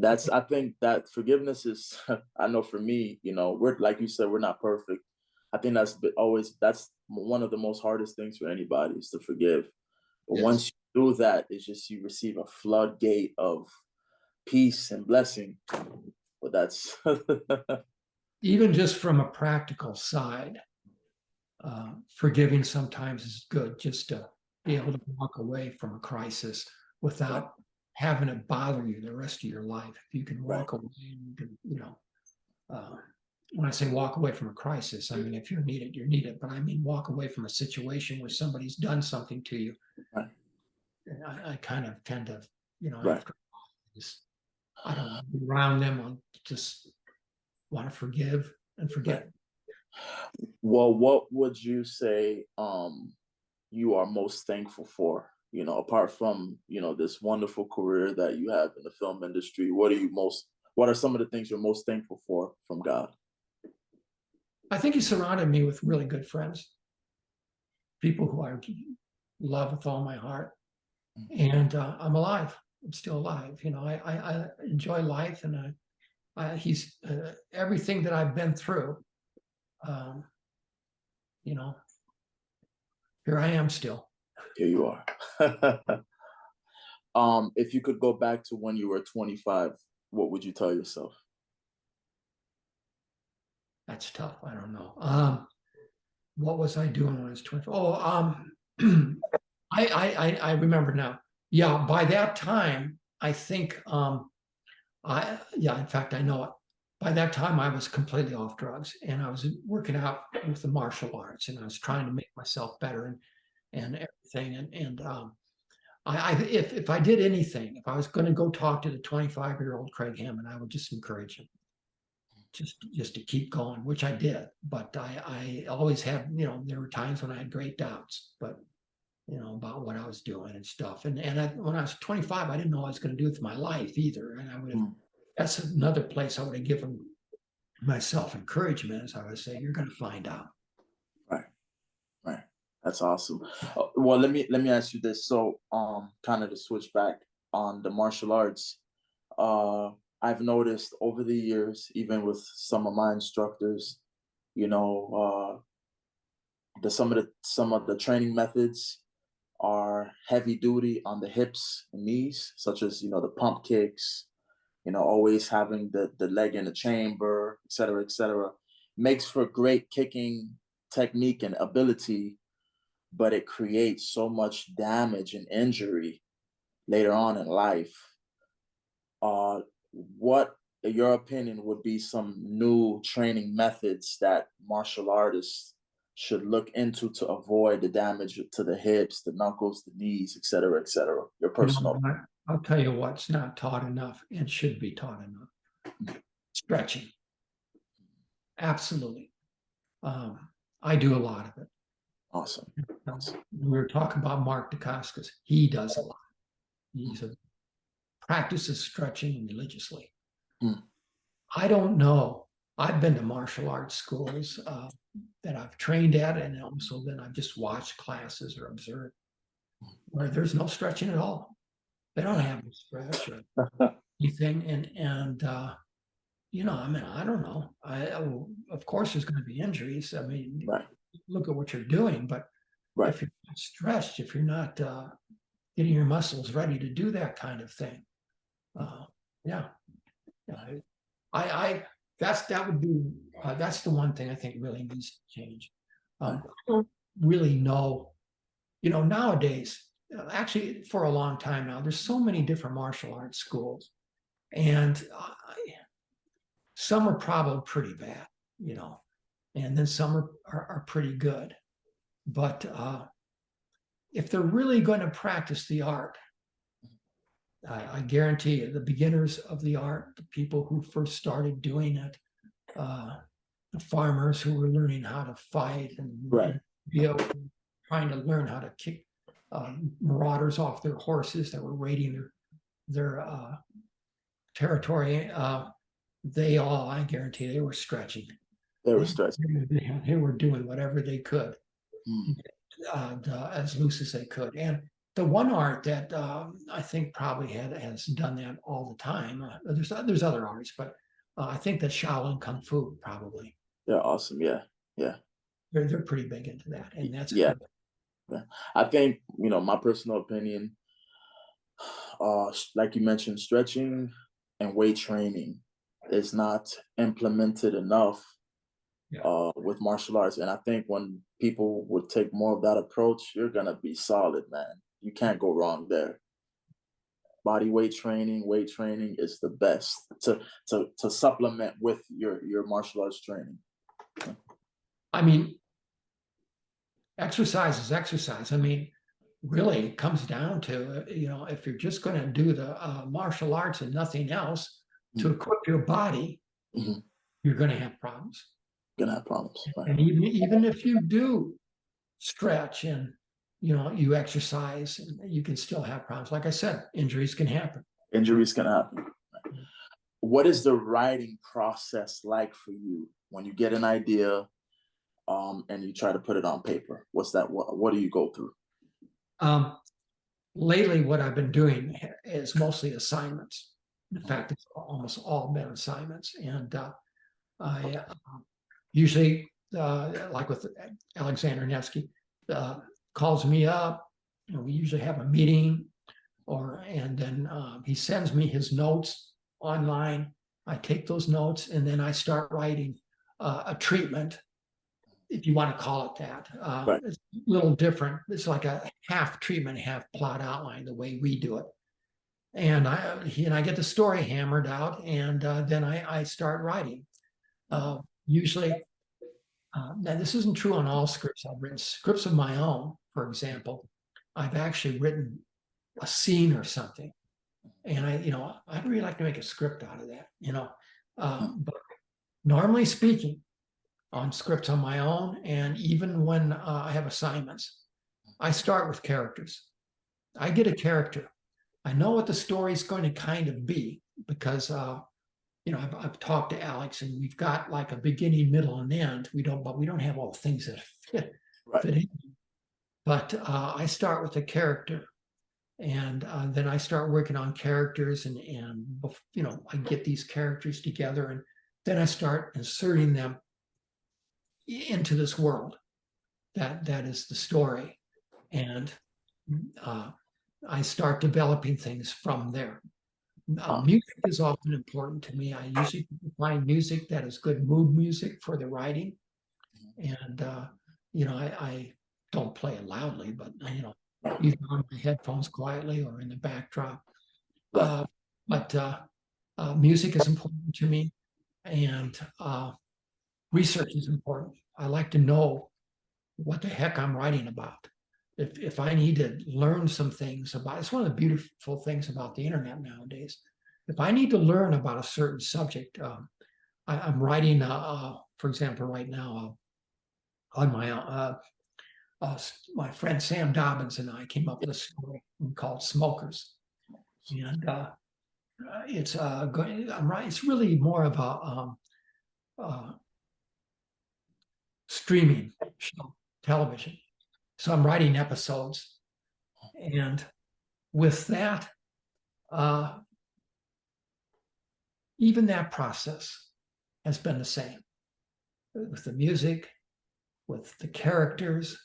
I think that forgiveness is, I know for me, we're, like you said, we're not perfect. I think that's one of the most hardest things for anybody, is to forgive. But Yes. once you do that, it's just you receive a floodgate of peace and blessing. But that's Even just from a practical side, forgiving sometimes is good, just to be able to walk away from a crisis right, without having it bother you the rest of your life. If you can right, walk away, and you can, when I say walk away from a crisis, I mean, if you're needed, you're needed. But I mean, walk away from a situation where somebody's done something to you. right, And I kind of tend to, right, after just, I don't want to be around them. I just want to forgive and right. forget. Well, what would you say you are most thankful for? You know, apart from, this wonderful career that you have in the film industry, what are some of the things you're most thankful for from God? I think he surrounded me with really good friends, people who I love with all my heart. And I'm alive. I'm still alive. I enjoy life, and he's everything that I've been through. Um, you know, here I am still. Here you are. If you could go back to when you were 25, what would you tell yourself? That's tough. I don't know. What was I doing when I was 20? Oh, I remember now. Yeah, by that time, I think in fact, I know it. By that time, I was completely off drugs, and I was working out with the martial arts, and I was trying to make myself better and everything. If I did anything, if I was going to go talk to the 25-year-old Craig Hammond, I would just encourage him just to keep going, which I did. But I always had, there were times when I had great doubts, but about what I was doing and stuff. When I was 25, I didn't know what I was going to do with my life either. And I would have, that's another place I would have given myself encouragement, as I would say, you're going to find out. Right, right. That's awesome. Well, let me ask you this. So, kind of to switch back on the martial arts, I've noticed over the years, even with some of my instructors, you know, some of the training methods are heavy duty on the hips and knees, such as the pump kicks, always having the leg in the chamber, et cetera, et cetera. Makes for great kicking technique and ability, but it creates so much damage and injury later on in life. What, in your opinion, would be some new training methods that martial artists should look into to avoid the damage to the hips, the knuckles, the knees, et cetera, et cetera? Your personal. I'll tell you what's not taught enough and should be taught enough. Stretching. Absolutely. I do a lot of it. Awesome. We were talking about Mark Dacascos. He does a lot. He's practices stretching religiously. I don't know. I've been to martial arts schools that I've trained at, and also then I've just watched classes or observed where there's no stretching at all. They don't have any stretch or anything, and I mean, I don't know. Of course, there's going to be injuries. I mean, Right. look at what you're doing, but Right. if you're not stretched, if you're not getting your muscles ready to do that kind of thing, yeah, that would be that's the one thing I think really needs to change. I don't really know, nowadays. Actually, for a long time now, there's so many different martial arts schools, and some are probably pretty bad, and then some are pretty good. But if they're really going to practice the art, I guarantee you, the beginners of the art, the people who first started doing it, the farmers who were learning how to fight and be able to, trying to learn how to kick marauders off their horses that were raiding their territory, they all, I guarantee, they were stretching. They were stretching. They were doing whatever they could, as loose as they could. And the one art that I think probably has done that all the time. There's other arts, but I think that Shaolin Kung Fu probably. They're awesome. Yeah, yeah. They're pretty big into that, and that's yeah. good. Yeah. I think my personal opinion. Like you mentioned, stretching and weight training is not implemented enough with martial arts. And I think when people would take more of that approach, you're gonna be solid, man. You can't go wrong there. Body weight training is the best to supplement with your martial arts training. I mean, exercise is exercise. I mean, really, it comes down to, if you're just going to do the martial arts and nothing else to equip your body, you're going to have problems. gonna have problems. Right. And even if you do stretch and you exercise, and you can still have problems. Like I said, injuries can happen. Injuries can happen. What is the writing process like for you when you get an idea and you try to put it on paper? What's that? What do you go through? Um, Lately, what I've been doing is mostly assignments. In fact, it's almost all been assignments. And I usually, like with Alexander Nevsky, calls me up. We usually have a meeting, and then he sends me his notes online. I take those notes, and then I start writing a treatment, if you want to call it that. Right. It's a little different. It's like a half treatment, half plot outline, the way we do it. And I get the story hammered out, and then I start writing. Usually, now this isn't true on all scripts. I've written scripts of my own, for example. I've actually written a scene or something, and I'd really like to make a script out of that. But normally speaking, on scripts on my own, and even when I have assignments, I start with characters. I get a character. I know what the story is going to kind of be, because I've talked to Alex, and we've got like a beginning, middle, and end. But we don't have all the things that fit in. But I start with a character, and then I start working on characters, and I get these characters together, and then I start inserting them into this world that is the story, and I start developing things from there. Music is often important to me. I usually find music that is good mood music for the writing, and I don't play it loudly, but either on my headphones quietly or in the backdrop. But music is important to me, and research is important. I like to know what the heck I'm writing about. If I need to learn some things about, it's one of the beautiful things about the internet nowadays. If I need to learn about a certain subject, I'm writing, for example, right now on my friend Sam Dobbins and I came up with a story called Smokers. And it's it's really more of a streaming show, television. So I'm writing episodes, and with that, even that process has been the same with the music, with the characters,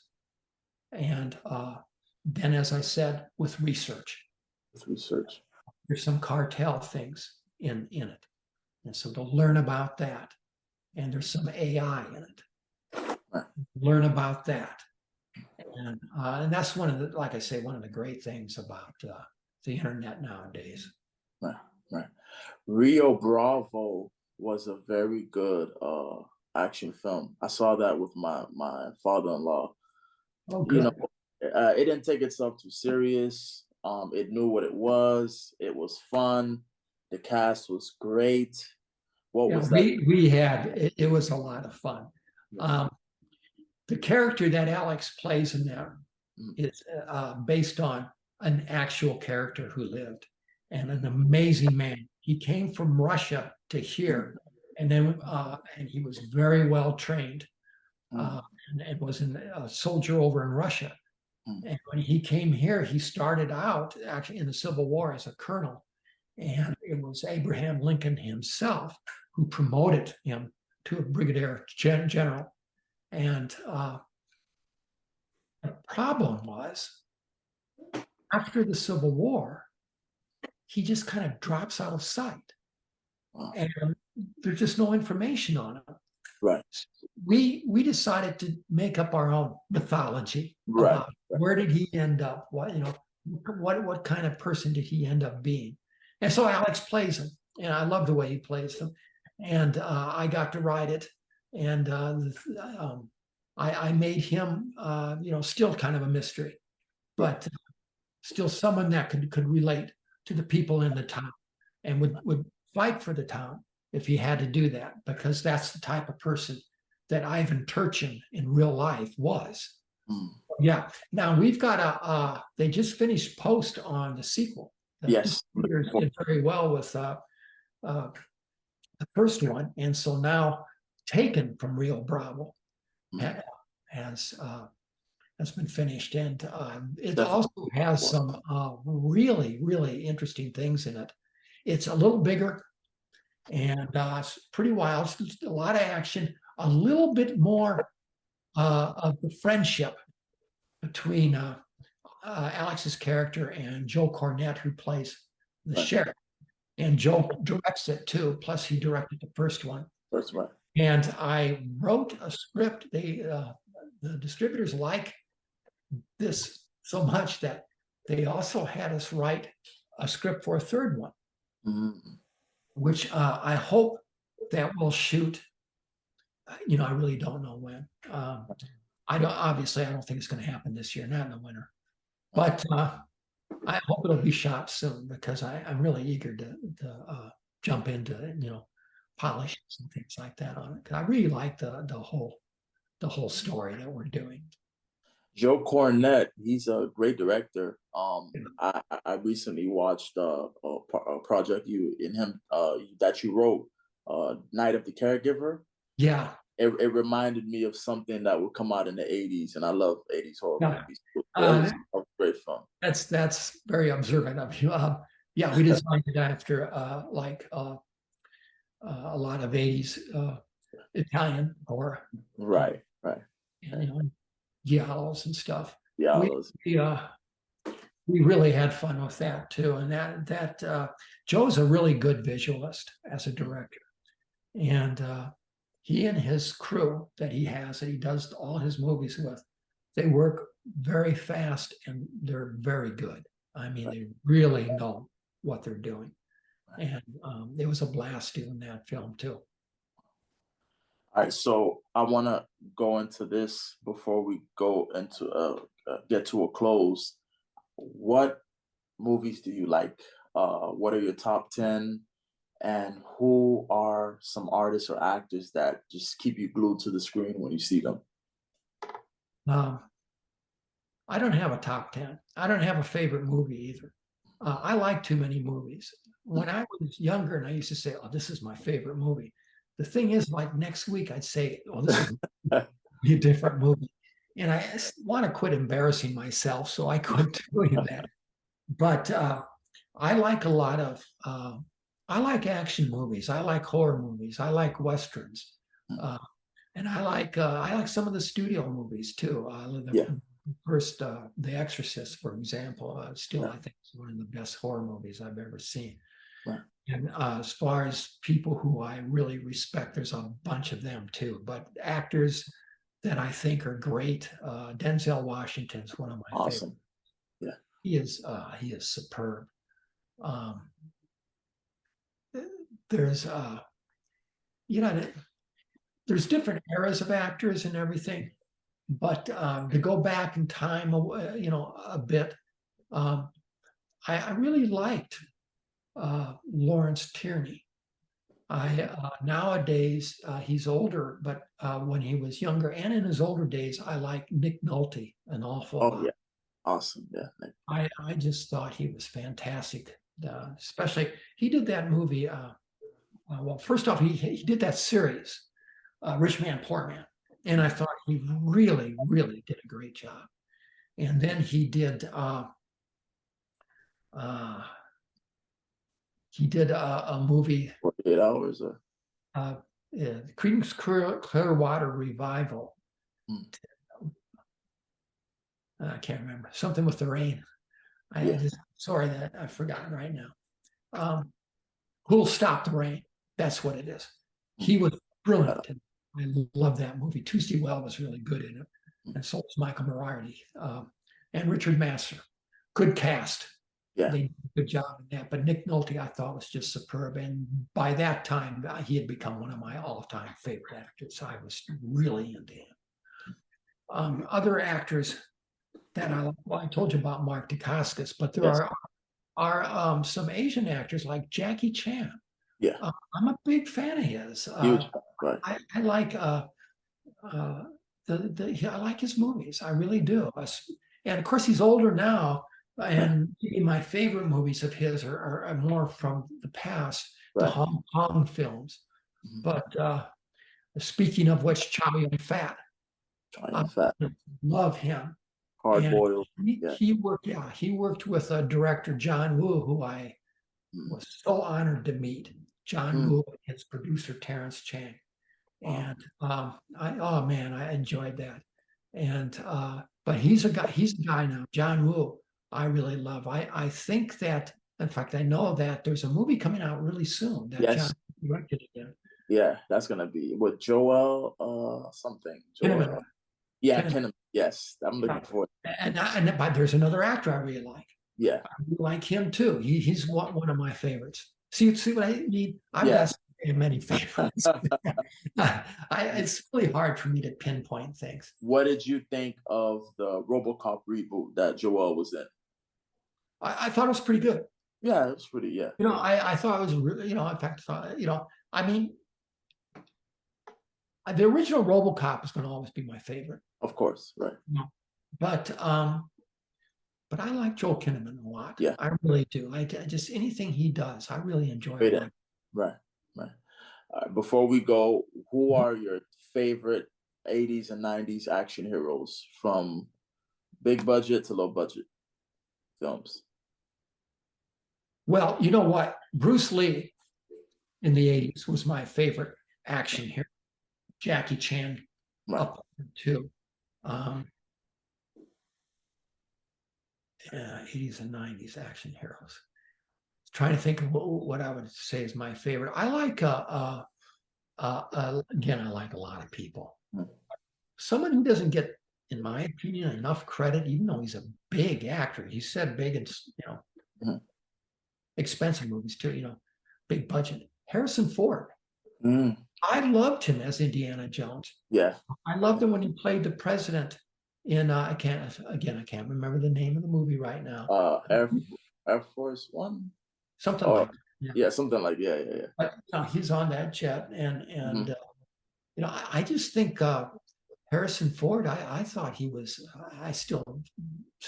and then, as I said, with research. There's some cartel things in it, and so to learn about that, and there's some AI in it. Learn about that, and that's one of the, like I say, one of the great things about the internet nowadays. Right. Rio Bravo was a very good action film. I saw that with my father-in-law. Oh, good. It didn't take itself too serious. It knew what it was. It was fun. The cast was great. What was that? We had it was a lot of fun. The character that Alex plays in there is based on an actual character who lived, and an amazing man. He came from Russia to here, and then and he was very well trained, and was a soldier over in Russia. And when he came here, he started out actually in the Civil War as a colonel, and it was Abraham Lincoln himself who promoted him to a brigadier general. And the problem was, after the Civil War, he just kind of drops out of sight. And there's just no information on him. Right. We decided to make up our own mythology about where did he end up? What kind of person did he end up being? And so Alex plays him, and I love the way he plays him. And I got to write it, and I made him, still kind of a mystery, but still someone that could relate to the people in the town, and would fight for the town if he had to do that, because that's the type of person that Ivan Turchin in real life was. Mm. Yeah. Now we've got they just finished post on the sequel. The Yes. distributors did very well with the first one, and so now Taken from Rio Bravo Mm. has been finished, and it Definitely. also has some really, really interesting things in it. It's a little bigger and it's pretty wild. It's a lot of action, a little bit more of the friendship between Alex's character and Joe Cornette, who plays the Right. sheriff. And Joe directs it too. Plus, he directed the first one. That's right. And I wrote a script. The distributors like this so much that they also had us write a script for a third one, which I hope that will shoot. I really don't know when. I don't think it's going to happen this year, not in the winter. But I hope it'll be shot soon because I'm really eager to jump into polishes and things like that on it. 'Cause I really like the whole story that we're doing. Joe Cornette, he's a great director. I recently watched a project that you wrote, Night of the Caregiver. Yeah. It reminded me of something that would come out in the 80s, and I love 80s horror Yeah. movies. It was a great film. That's very observant of you. Yeah, we designed it after a lot of 80s Italian horror. Right. And giallos and stuff. Yeah, We really had fun with that too. And that Joe's a really good visualist as a director. And he and his crew that he does all his movies with, they work very fast and they're very good. I mean, they really know what they're doing. And it was a blast doing that film too. All right, so I want to go into this before we go into get to a close. What movies do you like? What are your top 10? And who are some artists or actors that just keep you glued to the screen when you see them? I don't have a top 10. I don't have a favorite movie either. I like too many movies. When I was younger and I used to say, oh, this is my favorite movie. The thing is, like next week, I'd say, oh, this is a different movie. And I want to quit embarrassing myself, so I quit doing that. But I like a lot of, I like action movies. I like horror movies. I like Westerns. And I like some of the studio movies too. First, The Exorcist, for example, I think it's one of the best horror movies I've ever seen. Right. And as far as people who I really respect, there's a bunch of them too. But actors that I think are great, Denzel Washington's one of my favorites. Yeah, he is superb. There's there's different eras of actors and everything. But to go back in time, a bit, I really liked Lawrence Tierney. Nowadays he's older, but when he was younger and in his older days, I like Nick Nolte an awful lot. Yeah, awesome. Yeah, I just thought he was fantastic. Especially he did that movie. Well, first off, he did that series, Rich Man, Poor Man. And I thought he really, really did a great job. And then he did a movie, 48 Hours. Creedence Clearwater Revival. I can't remember, something with the rain. Sorry that I've forgotten right now. Who'll Stop the Rain? That's what it is. He was brilliant. I love that movie. Tuesday Well was really good in it, and so was Michael Moriarty and Richard Masur. Good cast. Yeah, they did a good job in that. But Nick Nolte, I thought, was just superb. And by that time, he had become one of my all-time favorite actors. I was really into him. Other actors that I told you about Mark Dacascos, but there are some Asian actors like Jackie Chan. Yeah, I'm a big fan of his. Huge. Right. I like I like his movies. I really do. And of course, he's older now. And my favorite movies of his are more from the past, the Right. Hong Kong films. Mhm. But speaking of which, Chow Yun-fat, I Fat, love him. hard And boiled. Yeah. he worked with director John Woo, who I Mm. was so honored to meet. John Mm. Woo and his producer Terrence Chang. Wow. And oh man, I enjoyed that. And but he's a guy now, John Woo, I really love. I think that, in fact, I know that there's a movie coming out really soon that John Yes. directed again. Yeah, that's gonna be with Joel something. Kinnaman. Joel. Yeah, Kinnaman. Kenan. Yes, I'm looking forward. But there's another actor I really like. Yeah. I really like him too. He's one of my favorites. See what I need? I've Yeah. got many favorites. It's really hard for me to pinpoint things. What did you think of the RoboCop reboot that Joel was in? I thought it was pretty good. Yeah, it was pretty. Yeah, I thought it was really, in fact, I mean, the original RoboCop is going to always be my favorite. of course, right. But but I like Joel Kinnaman a lot. Yeah, I really do. I just anything he does, I really enjoy great. it. Right, right. Before we go, who are your favorite 80s and 90s action heroes from big budget to low budget films? Well, you know what? Bruce Lee in the 80s was my favorite action hero. Jackie Chan Right. up too. 80s and 90s action heroes. Trying to think of what I would say is my favorite. I like again, I like a lot of people. Someone who doesn't get, in my opinion, enough credit, even though he's a big actor. He said big and expensive movies too, big budget. Harrison Ford. Mm. I loved him as Indiana Jones. Yeah. I loved him when he played the president in I can't remember the name of the movie right now. Air Force One. Something like that. Yeah, something like yeah. But he's on that jet, and I just think Harrison Ford. I thought he was. I still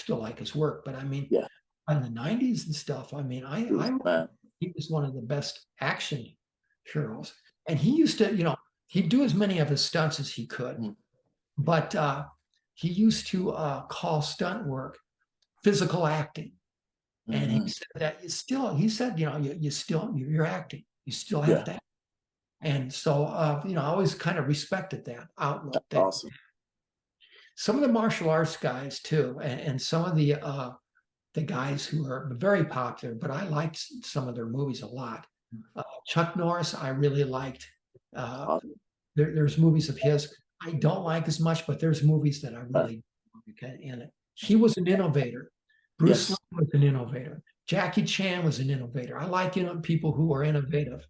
like his work, but I mean, yeah, in the '90s and stuff. I mean, he was one of the best action heroes, and he used to, he'd do as many of his stunts as he could, but he used to call stunt work physical acting. And he said that you're acting. You still have to act. And so, I always kind of respected that outlook. That's awesome. Some of the martial arts guys too, and some of the guys who are very popular, but I liked some of their movies a lot. Chuck Norris, I really liked. There's movies of his I don't like as much, but there's movies that I really like in it. He was an innovator. Bruce Lee was an innovator. Jackie Chan was an innovator. I like people who are innovative.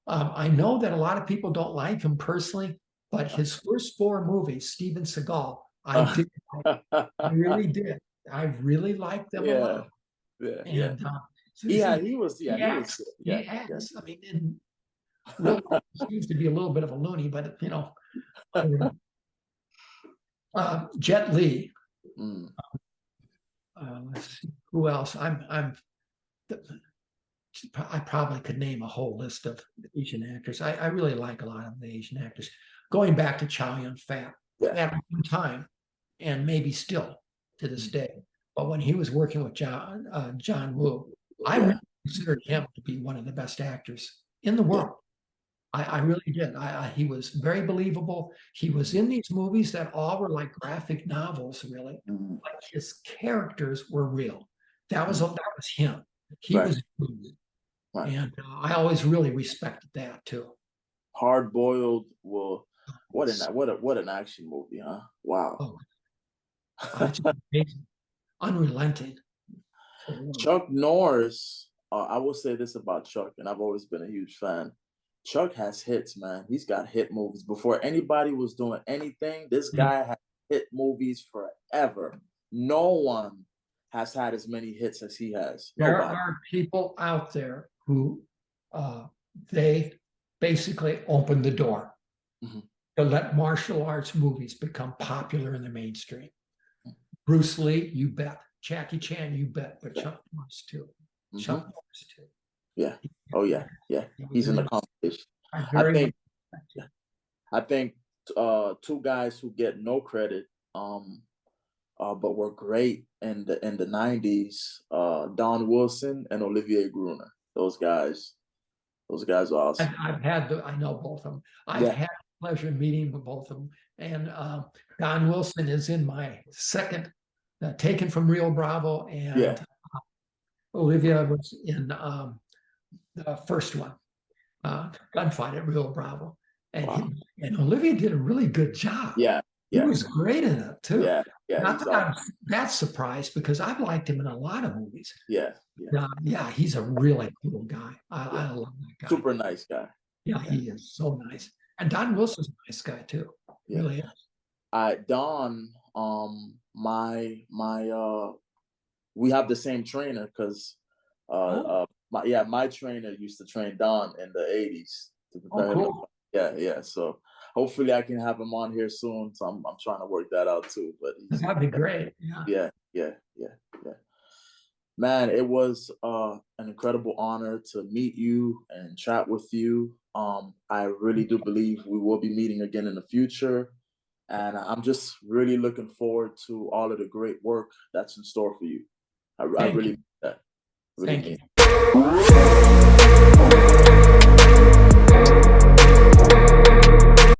I know that a lot of people don't like him personally, but his first 4 movies, Steven Seagal, I did. I really did. I really liked them a lot. Yeah. He was. He acts. I mean, and really seems to be a little bit of a loony, but Jet Li. Let's see, who else? I probably could name a whole list of Asian actors. I really like a lot of the Asian actors. Going back to Chow Yun-fat at one time, and maybe still to this day. But when he was working with John Woo, I really considered him to be one of the best actors in the world. I really did. He was very believable. He was in these movies that all were like graphic novels, really. Like his characters were real. That was him. He was, and I always really respected that too. Hard boiled. Well, what an action movie, huh? Wow. Amazing. Unrelenting. Chuck Norris. I will say this about Chuck, and I've always been a huge fan. Chuck has hits, man. He's got hit movies. Before anybody was doing anything, this guy had hit movies forever. No one has had as many hits as he has. There are people out there who they basically opened the door. to let martial arts movies become popular in the mainstream. Bruce Lee, you bet. Jackie Chan, you bet. But Chuck Norris too. Chuck Norris too. Yeah. Oh yeah. Yeah. He's in the competition. I think two guys who get no credit, but were great in the 90s, Don Wilson and Olivier Gruner. Those guys are awesome. I know both of them. I've had the pleasure of meeting with both of them. And Don Wilson is in my second, Taken from Rio Bravo, and Olivia was in the first one, Gunfight at Rio Bravo. And and Olivia did a really good job. He was great in it too. Not that I'm that surprised, because I've liked him in a lot of movies. He's a really cool guy. I love that guy. Super nice guy. Yeah, he is so nice. And Don Wilson's a nice guy too. Really is. Don, we have the same trainer, because my trainer used to train Don in the 80s to prepare him. So hopefully I can have him on here soon. So I'm trying to work that out too. But that'd be great. Yeah. Man, it was an incredible honor to meet you and chat with you. I really do believe we will be meeting again in the future. And I'm just really looking forward to all of the great work that's in store for you. I really mean that. Really Thank you.